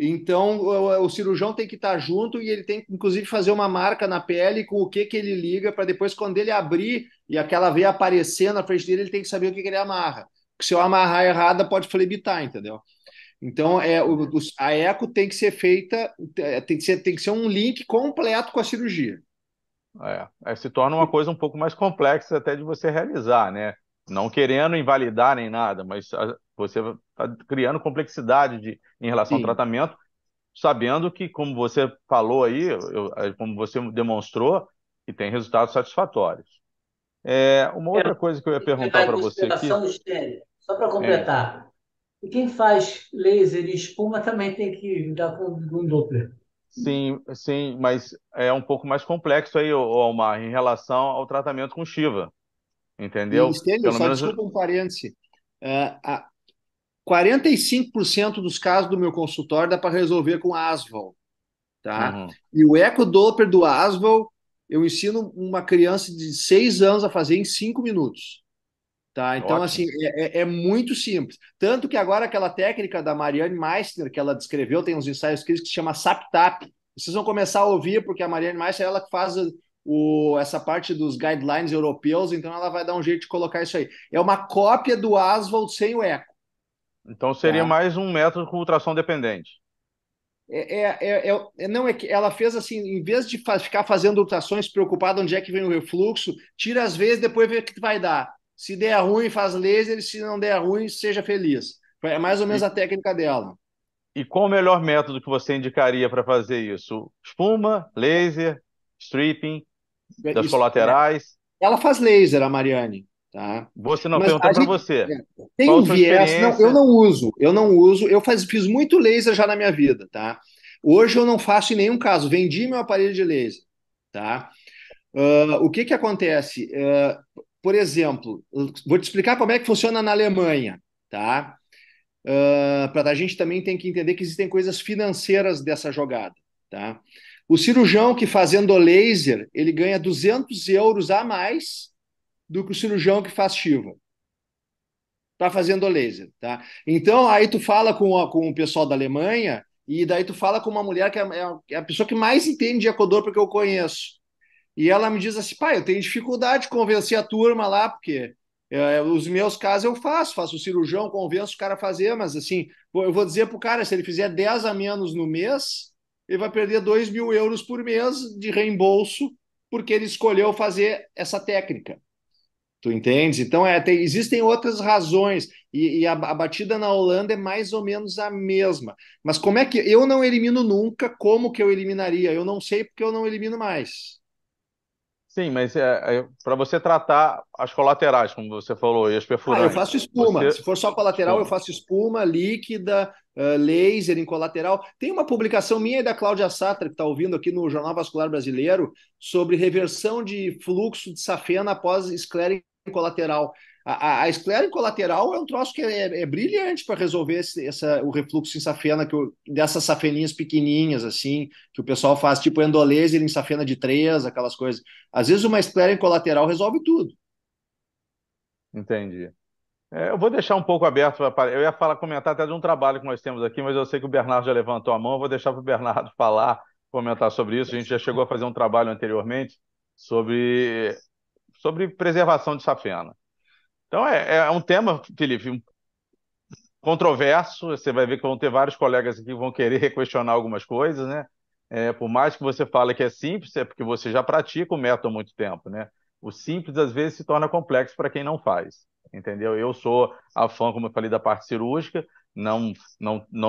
Então, o cirurgião tem que estar junto e ele tem que, inclusive, fazer uma marca na pele com o que ele liga, para depois, quando ele abrir e aquela veia aparecer na frente dele, ele tem que saber o que ele amarra. Porque se eu amarrar errada, pode flebitar, entendeu? Então, a eco tem que ser feita, tem que ser um link completo com a cirurgia. Se torna uma coisa um pouco mais complexa até de você realizar, né? Não querendo invalidar nem nada, mas você está criando complexidade em relação ao Sim. tratamento, sabendo que, como você falou aí, como você demonstrou, que tem resultados satisfatórios. Uma outra coisa que eu ia Tem que perguntar levar em para você aqui, consideração, Stênio, só para hein? completar. E quem faz laser e espuma também tem que lidar com um Doppler. Sim, sim, mas é um pouco mais complexo aí, ô Almar, em relação ao tratamento com Shiva, E, entendeu? Estênio, Pelo só menos, desculpa um parêntese. 45% dos casos do meu consultório dá para resolver com Asval, tá? uhum, E o ecodoppler do Asval, eu ensino uma criança de 6 anos a fazer em 5 minutos. Tá? Então, assim, ótimo. é muito simples. Tanto que agora aquela técnica da Marianne Meissner, que ela descreveu, tem uns ensaios clínicos que se chama SAP-TAP. Vocês vão começar a ouvir, porque a Marianne Meissner é ela que faz essa parte dos guidelines europeus, então ela vai dar um jeito de colocar isso aí. É uma cópia do Aswald sem o eco. Então seria Tá? mais um método com ultrassom dependente. Não é que ela fez assim, em vez de ficar fazendo ultrassons preocupada onde é que vem o refluxo, tira as vezes, depois vê o que vai dar. Se der ruim, faz laser, se não der ruim, seja feliz. É mais ou menos E, a técnica dela. e qual o melhor método que você indicaria para fazer isso? Espuma, laser, stripping, das Isso, colaterais? ela faz laser, a Mariane, tá? Você não Mas perguntei a para gente você. tem Qual a um sua viés. Não, eu experiência? não uso, eu não uso. Fiz muito laser já na minha vida, tá? Hoje eu não faço em nenhum caso. Vendi meu aparelho de laser, tá? O que que acontece? Por exemplo, vou te explicar como é que funciona na Alemanha, tá? Para a gente também tem que entender que existem coisas financeiras dessa jogada, tá? O cirurgião que fazendo laser, ele ganha 200 euros a mais do que o cirurgião que faz Shiva, tá fazendo laser, tá? Então, aí tu fala com o pessoal da Alemanha e daí tu fala com uma mulher que é a pessoa que mais entende de ecodor porque eu conheço. E ela me diz assim, pai, eu tenho dificuldade de convencer a turma lá, porque os meus casos eu faço o cirurgião, convenço o cara a fazer, mas assim, eu vou dizer pro cara, se ele fizer 10 a menos no mês, ele vai perder 2.000 euros por mês de reembolso, porque ele escolheu fazer essa técnica. Tu entende? Então, existem outras razões, e a batida na Holanda é mais ou menos a mesma. Mas como é que eu não elimino nunca? Como que eu eliminaria? Eu não sei porque eu não elimino mais. Sim, mas para você tratar as colaterais, como você falou, e as Eu faço perfurantes, espuma. você Se for só colateral, eu espuma. faço espuma, líquida, laser em colateral. Tem uma publicação minha e da Cláudia Satra, que está ouvindo aqui no Jornal Vascular Brasileiro, sobre reversão de fluxo de safena após esclera em colateral. A esclera em colateral é um troço que é brilhante para resolver o refluxo em safena, dessas safeninhas pequenininhas, assim, que o pessoal faz, tipo endolaser em safena de 3, aquelas coisas. Às vezes uma esclera em colateral resolve tudo. Entendi. Eu vou deixar um pouco aberto. Eu ia falar, comentar até de um trabalho que nós temos aqui, mas eu sei que o Bernardo já levantou a mão. Eu vou deixar para o Bernardo falar, comentar sobre isso. A gente já chegou a fazer um trabalho anteriormente sobre preservação de safena. Então, é um tema, Felipe, controverso, você vai ver que vão ter vários colegas aqui que vão querer questionar algumas coisas, né? Por mais que você fale que é simples, é porque você já pratica o método há muito tempo, né? O simples, às vezes, se torna complexo para quem não faz, entendeu? Eu sou a fã, como eu falei, da parte cirúrgica, não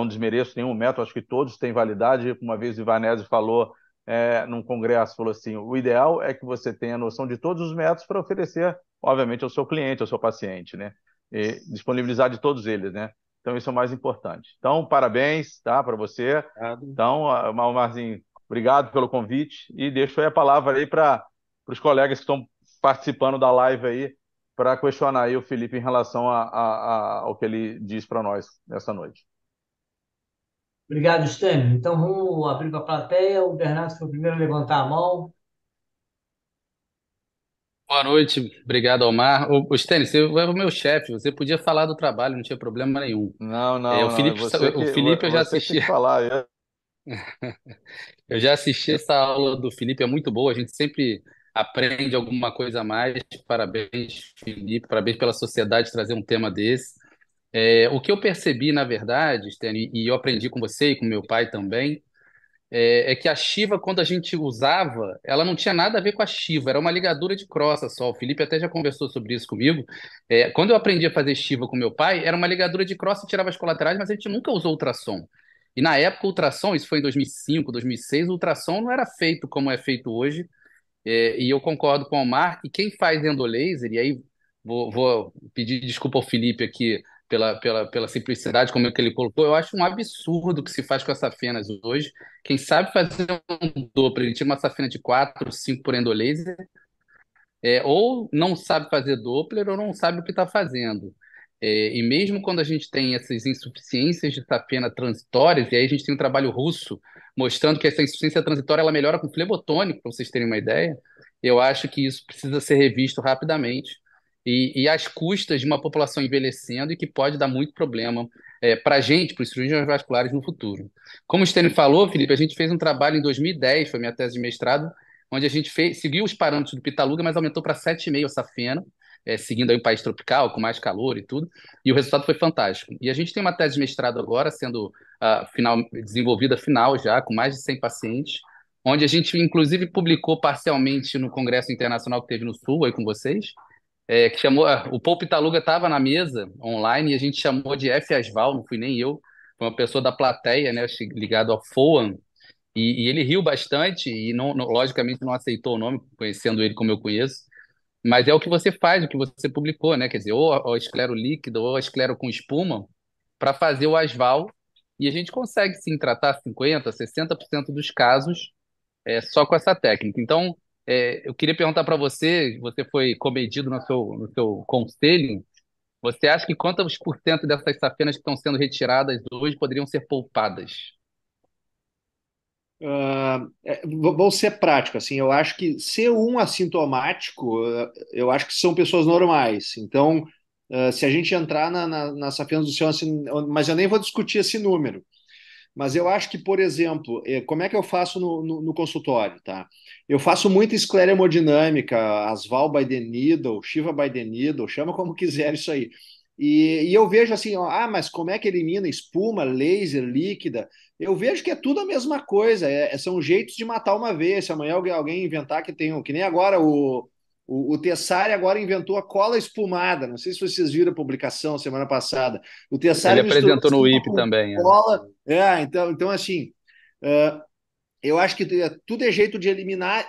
desmereço nenhum método, acho que todos têm validade. Uma vez o Ivanese falou, num congresso, falou assim, o ideal é que você tenha noção de todos os métodos para oferecer, obviamente, ao seu cliente, ao seu paciente, né? E disponibilizar de todos eles, né? Então, isso é o mais importante. Então, parabéns, tá, para você. Então, Marzinho, obrigado pelo convite e deixo aí a palavra aí para os colegas que estão participando da live aí para questionar aí o Felipe em relação ao que ele diz para nós nessa noite. Obrigado, Stênio. Então, vamos abrir para a plateia. O Bernardo foi o primeiro a levantar a mão. Boa noite, obrigado, Omar. Stênio, você é o meu chefe, você podia falar do trabalho, não tinha problema nenhum. Não, O não, é Felipe, o Felipe eu já você que tem assisti, que falar. eu já assisti essa aula do Felipe, é muito boa, a gente sempre aprende alguma coisa a mais. Parabéns, Felipe, parabéns pela sociedade trazer um tema desse. O que eu percebi, na verdade, Stênio, e eu aprendi com você e com meu pai também, é que a Shiva, quando a gente usava, ela não tinha nada a ver com a Shiva, era uma ligadura de crossa só. O Felipe até já conversou sobre isso comigo. Quando eu aprendi a fazer Shiva com meu pai, era uma ligadura de crossa e tirava as colaterais, mas a gente nunca usou ultrassom. E na época, o ultrassom, isso foi em 2005, 2006, o ultrassom não era feito como é feito hoje. E eu concordo com o Omar, e quem faz endolaser, e aí vou pedir desculpa ao Felipe aqui pela simplicidade, como é que ele colocou, eu acho um absurdo o que se faz com as safenas hoje. Quem sabe fazer um Doppler, ele tira uma safena de 4, 5 por endolaser, ou não sabe fazer Doppler ou não sabe o que está fazendo. E mesmo quando a gente tem essas insuficiências de safena transitórias, e aí a gente tem um trabalho russo mostrando que essa insuficiência transitória ela melhora com flebotônico, para vocês terem uma ideia, eu acho que isso precisa ser revisto rapidamente e às custas de uma população envelhecendo e que pode dar muito problema para a gente, para os cirurgiões vasculares no futuro. Como o Stênio falou, Felipe, a gente fez um trabalho em 2010, foi minha tese de mestrado, onde a gente seguiu os parâmetros do Pitaluga, mas aumentou para 7,5 a safena, seguindo aí um país tropical, com mais calor e tudo, e o resultado foi fantástico. E a gente tem uma tese de mestrado agora, sendo desenvolvida final já, com mais de 100 pacientes, onde a gente, inclusive, publicou parcialmente no Congresso Internacional que teve no Sul, aí com vocês, que chamou, o Paul Pitaluga estava na mesa online e a gente chamou de F. Asval, não fui nem eu, foi uma pessoa da plateia, né, ligado ao FOAM, e ele riu bastante e, logicamente, não aceitou o nome, conhecendo ele como eu conheço. Mas é o que você faz, o que você publicou, né? Quer dizer, ou a esclero líquido ou a esclero com espuma, para fazer o asval. E a gente consegue, sim, tratar 50%, 60% dos casos só com essa técnica. Então, eu queria perguntar para você, você foi comedido no seu conselho, você acha que quantos por cento dessas safenas que estão sendo retiradas hoje poderiam ser poupadas? Vou ser prático, assim, eu acho que ser um assintomático, eu acho que são pessoas normais. Então, se a gente entrar nas safenas do céu, assim, mas eu nem vou discutir esse número. Mas eu acho que, por exemplo, como é que eu faço no consultório, tá? Eu faço muita escleromodinâmica, Asval by the needle, Shiva by the needle, chama como quiser isso aí. E eu vejo assim, ó, mas como é que elimina espuma, laser, líquida? Eu vejo que é tudo a mesma coisa, são jeitos de matar uma vez. Se amanhã alguém inventar que tem, que nem agora o Tessari agora inventou a cola espumada. Não sei se vocês viram a publicação semana passada. O Ele Tessari misturou apresentou no espuma IP com também. cola. Então assim, eu acho que tudo é jeito de eliminar.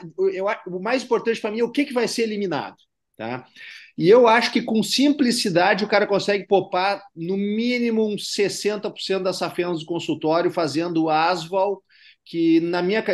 O mais importante para mim é o que vai ser eliminado, tá? E eu acho que com simplicidade o cara consegue poupar no mínimo uns 60% das safenas do consultório fazendo o Asval, que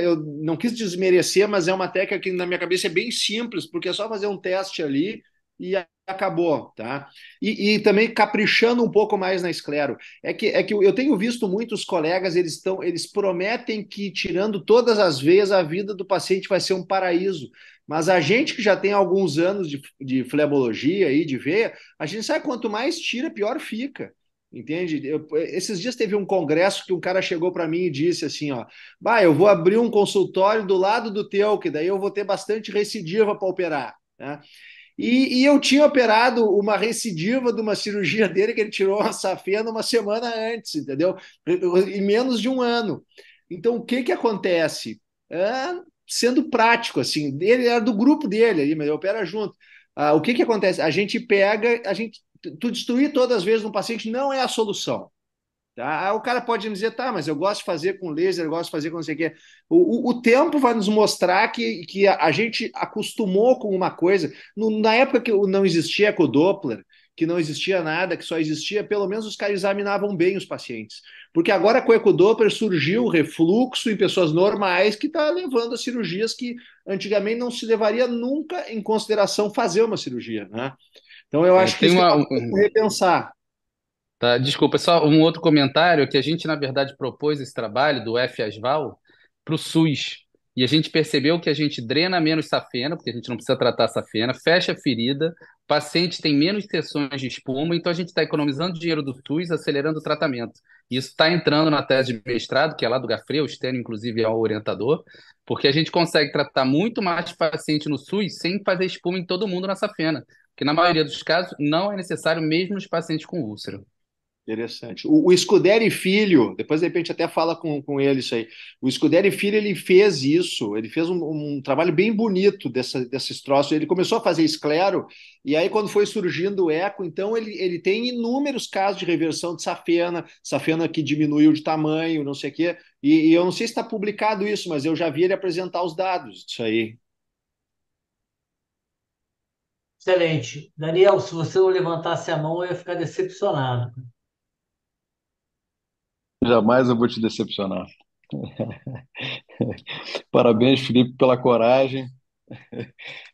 eu não quis desmerecer, mas é uma técnica que na minha cabeça é bem simples, porque é só fazer um teste ali e acabou, tá? E também caprichando um pouco mais na esclero. É que eu tenho visto muitos colegas, eles prometem que tirando todas as veias a vida do paciente vai ser um paraíso. Mas a gente que já tem alguns anos de flebologia e de veia, a gente sabe quanto mais tira, pior fica. Entende? Esses dias teve um congresso que um cara chegou para mim e disse assim, ó, eu vou abrir um consultório do lado do teu, que daí eu vou ter bastante recidiva para operar, né? E eu tinha operado uma recidiva de uma cirurgia dele, que ele tirou uma safena uma semana antes, entendeu? Em menos de um ano. Então, o que que acontece? Sendo prático, assim, ele era do grupo dele ali, mas eu opera junto. O que que acontece? A gente pega, tu destruir todas as vezes um paciente não é a solução. Tá? O cara pode dizer, tá, mas eu gosto de fazer com laser, eu gosto de fazer com não sei o quê. O tempo vai nos mostrar que a gente acostumou com uma coisa. Na época que não existia ecodoppler, que não existia nada, que só existia, pelo menos os caras examinavam bem os pacientes. Porque agora com o ecodoppler surgiu o refluxo em pessoas normais que está levando a cirurgias que antigamente não se levaria nunca em consideração fazer uma cirurgia, né? Então eu acho que Tem isso é uma, uma coisa para repensar. Tá, desculpa, só um outro comentário que a gente, na verdade, propôs esse trabalho do F-Asval para o SUS. E a gente percebeu que a gente drena menos safena, porque a gente não precisa tratar a safena, fecha a ferida, o paciente tem menos sessões de espuma, então a gente está economizando dinheiro do SUS, acelerando o tratamento. Isso está entrando na tese de mestrado, que é lá do Gafre, o Stênio, inclusive, é o orientador, porque a gente consegue tratar muito mais paciente no SUS sem fazer espuma em todo mundo na safena, porque na maioria dos casos não é necessário mesmo nos pacientes com úlcera. Interessante. O Scuderi Filho, depois de repente até fala com ele isso aí. O Scuderi Filho, ele fez isso, ele fez um trabalho bem bonito desses troços. Ele começou a fazer esclero, e aí quando foi surgindo o eco, então ele tem inúmeros casos de reversão de safena, safena que diminuiu de tamanho, não sei o quê. E eu não sei se está publicado isso, mas eu já vi ele apresentar os dados disso aí. Excelente. Daniel, se você não levantasse a mão, eu ia ficar decepcionado. Jamais eu vou te decepcionar. Parabéns, Felipe, pela coragem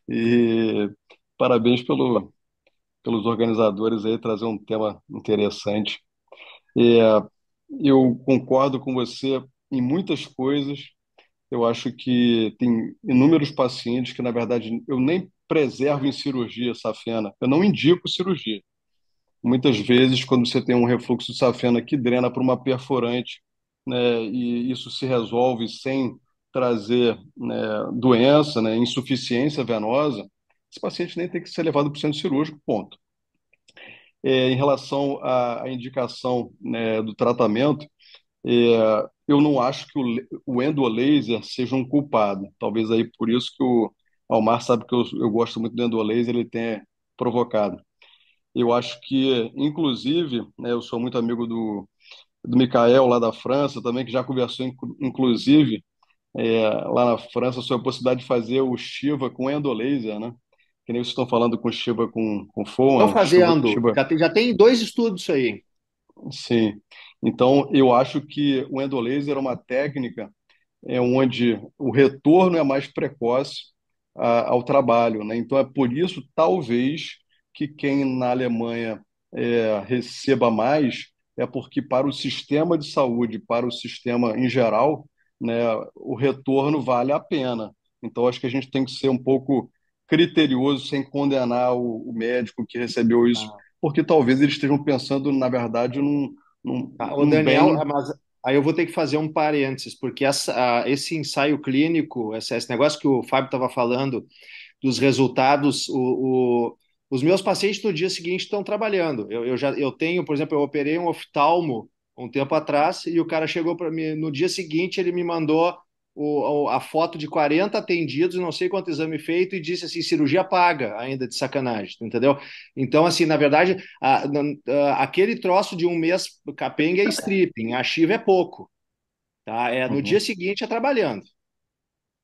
e parabéns pelos organizadores aí trazer um tema interessante. É, eu concordo com você em muitas coisas. Eu acho que tem inúmeros pacientes que, na verdade, eu nem preservo em cirurgia safena. Eu não indico cirurgia. Muitas vezes, quando você tem um refluxo de safena que drena para uma perforante, né, e isso se resolve sem trazer, né, doença, né, insuficiência venosa, esse paciente nem tem que ser levado para o centro cirúrgico, ponto. Em relação à indicação, né, do tratamento, eu não acho que o endolaser seja um culpado. Talvez aí por isso que o Almar sabe que eu gosto muito do endolaser, ele tenha provocado. Eu acho que, inclusive, né, eu sou muito amigo do Mikael, lá da França, também, que já conversou, inclusive, lá na França, sobre a possibilidade de fazer o Shiva com endolaser, né? Que nem vocês estão falando com Shiva com Estão Foam, fazendo, Shiva, já tem dois estudos isso aí. sim. Então, eu acho que o endolaser é uma técnica onde o retorno é mais precoce ao trabalho, né? Então é por isso talvez que quem na Alemanha receba mais é porque para o sistema de saúde, para o sistema em geral, né, o retorno vale a pena. Então acho que a gente tem que ser um pouco criterioso sem condenar o médico que recebeu isso, porque talvez eles estejam pensando, na verdade, Tá, o num Daniel, bem. mas aí eu vou ter que fazer um parênteses, porque esse ensaio clínico, esse negócio que o Fábio estava falando, dos resultados, os meus pacientes no dia seguinte estão trabalhando. Eu tenho, por exemplo, eu operei um oftalmo um tempo atrás e o cara chegou para mim, no dia seguinte ele me mandou a foto de 40 atendidos, não sei quanto exame feito, e disse assim, cirurgia paga, ainda de sacanagem, entendeu? Então, assim, na verdade, aquele troço de um mês capenga é stripping, a Chiva é pouco, tá? No dia Uhum, seguinte é trabalhando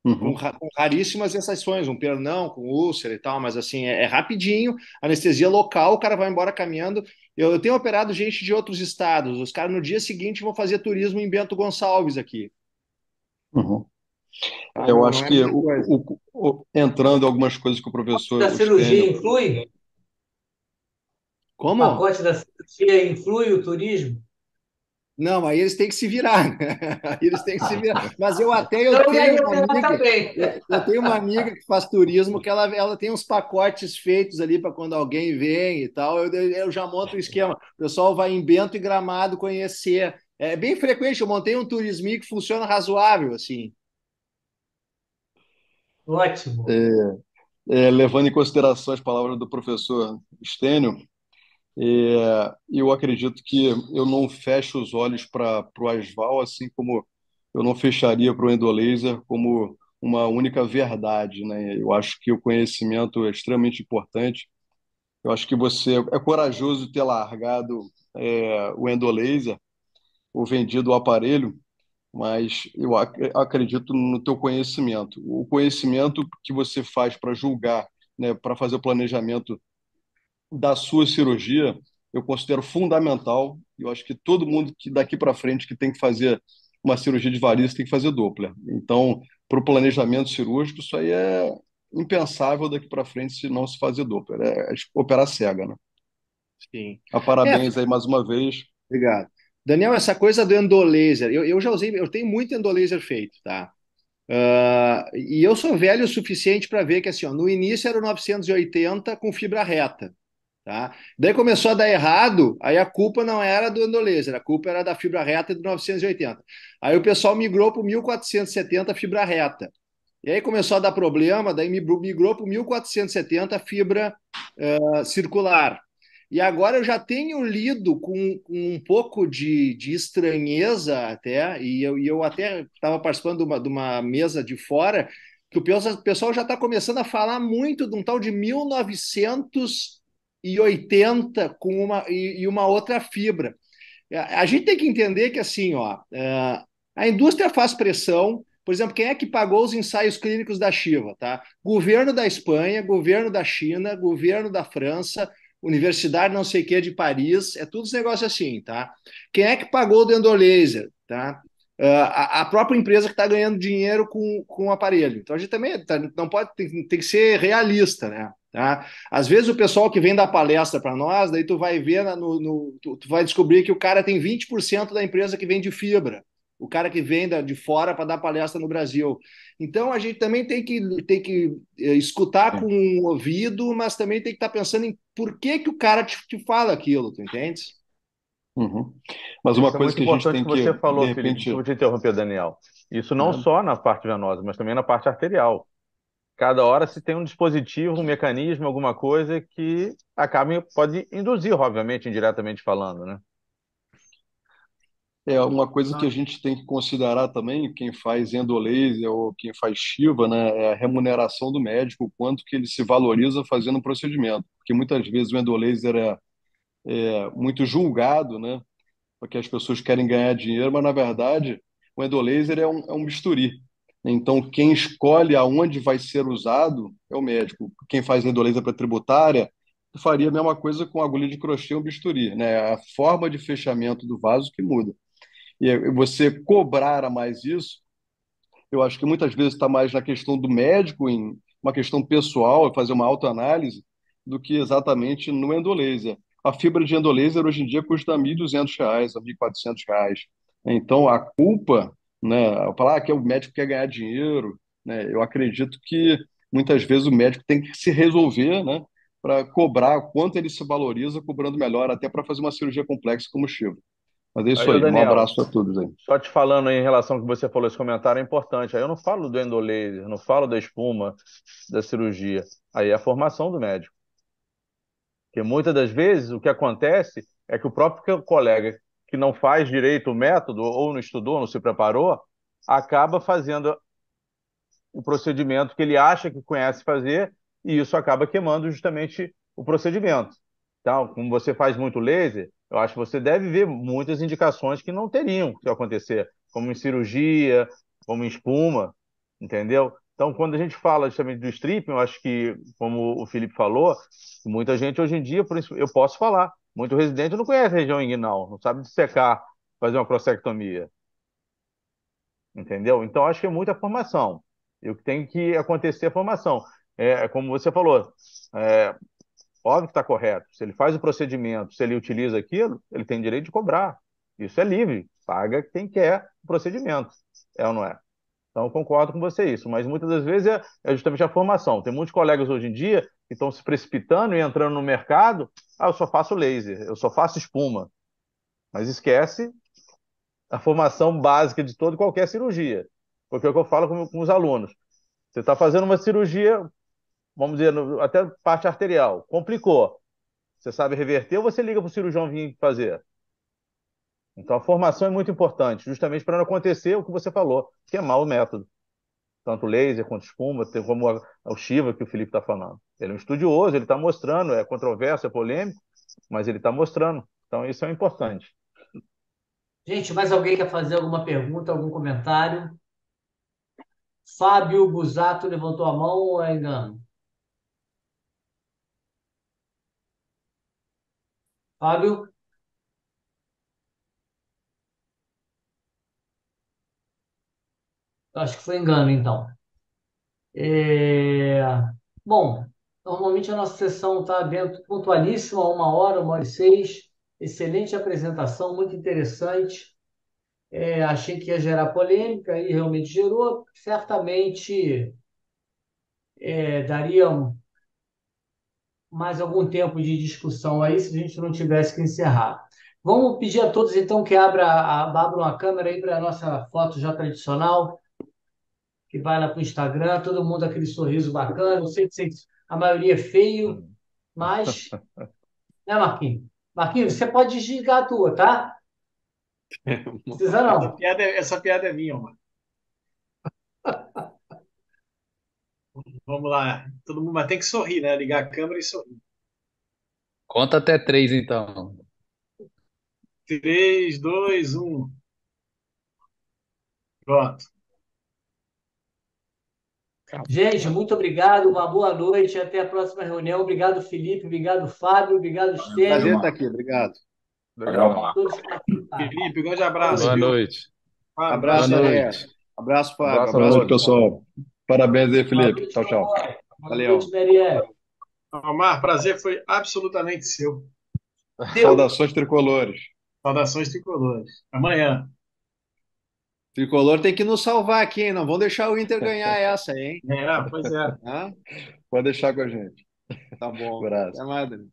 uhum, com raríssimas exceções, um pernão com úlcera e tal, mas assim, é rapidinho, anestesia local, o cara vai embora caminhando. Eu tenho operado gente de outros estados, os caras no dia seguinte vão fazer turismo em Bento Gonçalves aqui, uhum. tá? Eu Não acho é a que mesma coisa. entrando algumas coisas que o Da professor cirurgia Ostênio, influi? O Como? pacote da cirurgia influi o turismo? Não, aí eles têm que se virar, né? Aí eles têm que se virar. Mas eu Eu ia tenho uma operar amiga, também. eu tenho uma amiga que faz turismo que ela tem uns pacotes feitos ali para quando alguém vem e tal. Eu já monto o esquema. O pessoal vai em Bento e Gramado conhecer. É bem frequente. Eu montei um turismo que funciona razoável assim. Ótimo. é, levando em consideração as palavras do professor Stênio, eu acredito que eu não fecho os olhos para o Asval, assim como eu não fecharia para o endolaser como uma única verdade, né? Eu acho que o conhecimento é extremamente importante. Eu acho que você é corajoso ter largado o endolaser ou vendido o aparelho, mas eu acredito no teu conhecimento. O conhecimento que você faz para julgar, né, para fazer o planejamento da sua cirurgia, eu considero fundamental. Eu acho que todo mundo que daqui para frente que tem que fazer uma cirurgia de varizes tem que fazer Doppler. Então, para o planejamento cirúrgico, isso aí é impensável daqui para frente se não se fazer Doppler. É operar cega, né? Sim. É, Parabéns aí mais uma vez. obrigado. Daniel, essa coisa do endolaser, eu já usei, eu tenho muito endolaser feito, tá? E eu sou velho o suficiente para ver que assim, ó, no início era o 980 com fibra reta, tá? Daí começou a dar errado, aí a culpa não era do endolaser, a culpa era da fibra reta do 980. Aí o pessoal migrou para o 1470 fibra reta. E aí começou a dar problema, daí migrou para o 1470 fibra circular. E agora eu já tenho lido com um pouco de estranheza até, e eu até estava participando de uma mesa de fora, que o pessoal já está começando a falar muito de um tal de 1980 com uma outra fibra. A gente tem que entender que assim, ó, a indústria faz pressão. Por exemplo, quem é que pagou os ensaios clínicos da Shiva, tá? Governo da Espanha, governo da China, governo da França, Universidade não sei o que de Paris, é tudo esse negócio assim, tá? Quem é que pagou o Dendolaser, tá? A própria empresa que está ganhando dinheiro com o aparelho. Então a gente também não pode, tem que ser realista, né? Tá? Às vezes o pessoal que vem dar palestra para nós, daí tu vai ver, tu vai descobrir que o cara tem 20% da empresa que vende fibra, o cara que vem de fora para dar palestra no Brasil. Então a gente também tem que escutar com um ouvido, mas também tem que estar pensando em por que o cara te fala aquilo, tu entende? Uhum. Mas uma Isso é coisa muito que a gente importante tem que que, você de falou, Felipe. repente, Desculpa te interromper, Daniel. Isso não né? só na parte venosa, mas também na parte arterial. Cada hora se tem um dispositivo, um mecanismo, alguma coisa que pode induzir, obviamente, indiretamente falando, né? É uma coisa que a gente tem que considerar também, quem faz endolaser ou quem faz Shiva, né, é a remuneração do médico, o quanto que ele se valoriza fazendo o procedimento. Porque muitas vezes o endolaser é muito julgado, né, porque as pessoas querem ganhar dinheiro, mas na verdade o endolaser é um bisturi. Então quem escolhe aonde vai ser usado é o médico. Quem faz endolaser para tributária faria a mesma coisa com agulha de crochê ou bisturi, né? A forma de fechamento do vaso que muda. E você cobrar a mais isso, eu acho que muitas vezes está mais na questão do médico, em uma questão pessoal, fazer uma autoanálise, do que exatamente no endolaser. A fibra de endolaser hoje em dia custa R$ 1.200, R$ 1.400. Então, a culpa, né, falar que o médico quer ganhar dinheiro, né, eu acredito que muitas vezes o médico tem que se resolver, né, para cobrar quanto ele se valoriza, cobrando melhor, até para fazer uma cirurgia complexa como o Chivo. Mas é isso Aí, ô aí. Um Daniel, abraço a todos aí. só te falando aí em relação ao que você falou, esse comentário é importante. Aí eu não falo do endolaser, não falo da espuma, da cirurgia. Aí é a formação do médico. Porque muitas das vezes o que acontece é que o próprio colega que não faz direito o método, ou não estudou, não se preparou, acaba fazendo o procedimento que ele acha que conhece fazer, e isso acaba queimando justamente o procedimento. Então, como você faz muito laser, eu acho que você deve ver muitas indicações que não teriam que acontecer, como em cirurgia, como em espuma, entendeu? Então, quando a gente fala justamente do stripping, eu acho que, como o Felipe falou, muita gente hoje em dia, por isso eu posso falar, muito residente não conhece a região inguinal, não sabe dissecar, fazer uma prossectomia, entendeu? Então, acho que é muita formação. E o que tem que acontecer é a formação. Como você falou, é, óbvio que está correto. Se ele faz o procedimento, se ele utiliza aquilo, ele tem direito de cobrar. Isso é livre. Paga quem quer o procedimento. É ou não é? Então, eu concordo com você isso. Mas muitas das vezes é justamente a formação. Tem muitos colegas hoje em dia que estão se precipitando e entrando no mercado. Ah, eu só faço laser, eu só faço espuma. Mas esquece a formação básica de toda e qualquer cirurgia. Porque é o que eu falo com os alunos. Você está fazendo uma cirurgia, vamos dizer, até parte arterial, complicou. Você sabe reverter ou você liga para o cirurgião vir fazer? Então a formação é muito importante, justamente para não acontecer o que você falou, queimar o método. Tanto laser quanto espuma, como o Shiva que o Felipe está falando. Ele é um estudioso, ele está mostrando, é controverso, é polêmico, mas ele está mostrando. Então isso é importante. Gente, mais alguém quer fazer alguma pergunta, algum comentário? Fábio Busato levantou a mão ou é engano? Fábio? Acho que foi engano, então. É, Bom, normalmente a nossa sessão está dentro, pontualíssima, 1 hora, 1 hora e 6. Excelente apresentação, muito interessante. Achei que ia gerar polêmica e realmente gerou. Certamente daria mais algum tempo de discussão aí se a gente não tivesse que encerrar. Vamos pedir a todos, então, que abram a câmera aí para a nossa foto já tradicional, que vai lá para o Instagram, todo mundo aquele sorriso bacana. Eu sei que a maioria é feio, mas, né, Marquinhos? Marquinhos, você pode desligar a tua, tá? Precisa Essa não. piada, essa piada é minha, mano. Vamos lá. Todo mundo, mas tem que sorrir, né? Ligar a câmera e sorrir. Conta até três, então. 3, 2, 1. Pronto. Gente, muito obrigado, uma boa noite, até a próxima reunião. Obrigado, Felipe, obrigado, Fábio, obrigado, Prazer Stênio, estar aqui, obrigado. Valeu, Legal. todos que participaram. Felipe, um grande Boa abraço, Boa noite. viu? noite. Fábio, Boa Abraço, prazer. André. noite. Abraço, Fábio. Abraço a Boa Abraço, noite, todos. pessoal. pessoal. Parabéns aí, Boa Felipe. noite, Tchau, tchau. Lomar. Boa Valeu. noite, Merielle. Omar, prazer foi absolutamente seu. Deu. Saudações tricolores. Saudações tricolores. Amanhã. Tricolor tem que nos salvar aqui, hein? Não vamos deixar o Inter ganhar essa, hein? Pois é. Hã? Pode deixar com a gente. Tá bom. Abraço. Até mais, Dani.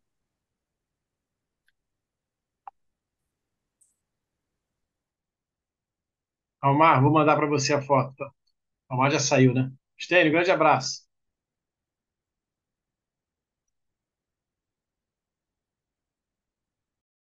Omar, vou mandar para você a foto. Tá? Omar já saiu, né? Estênio, grande abraço.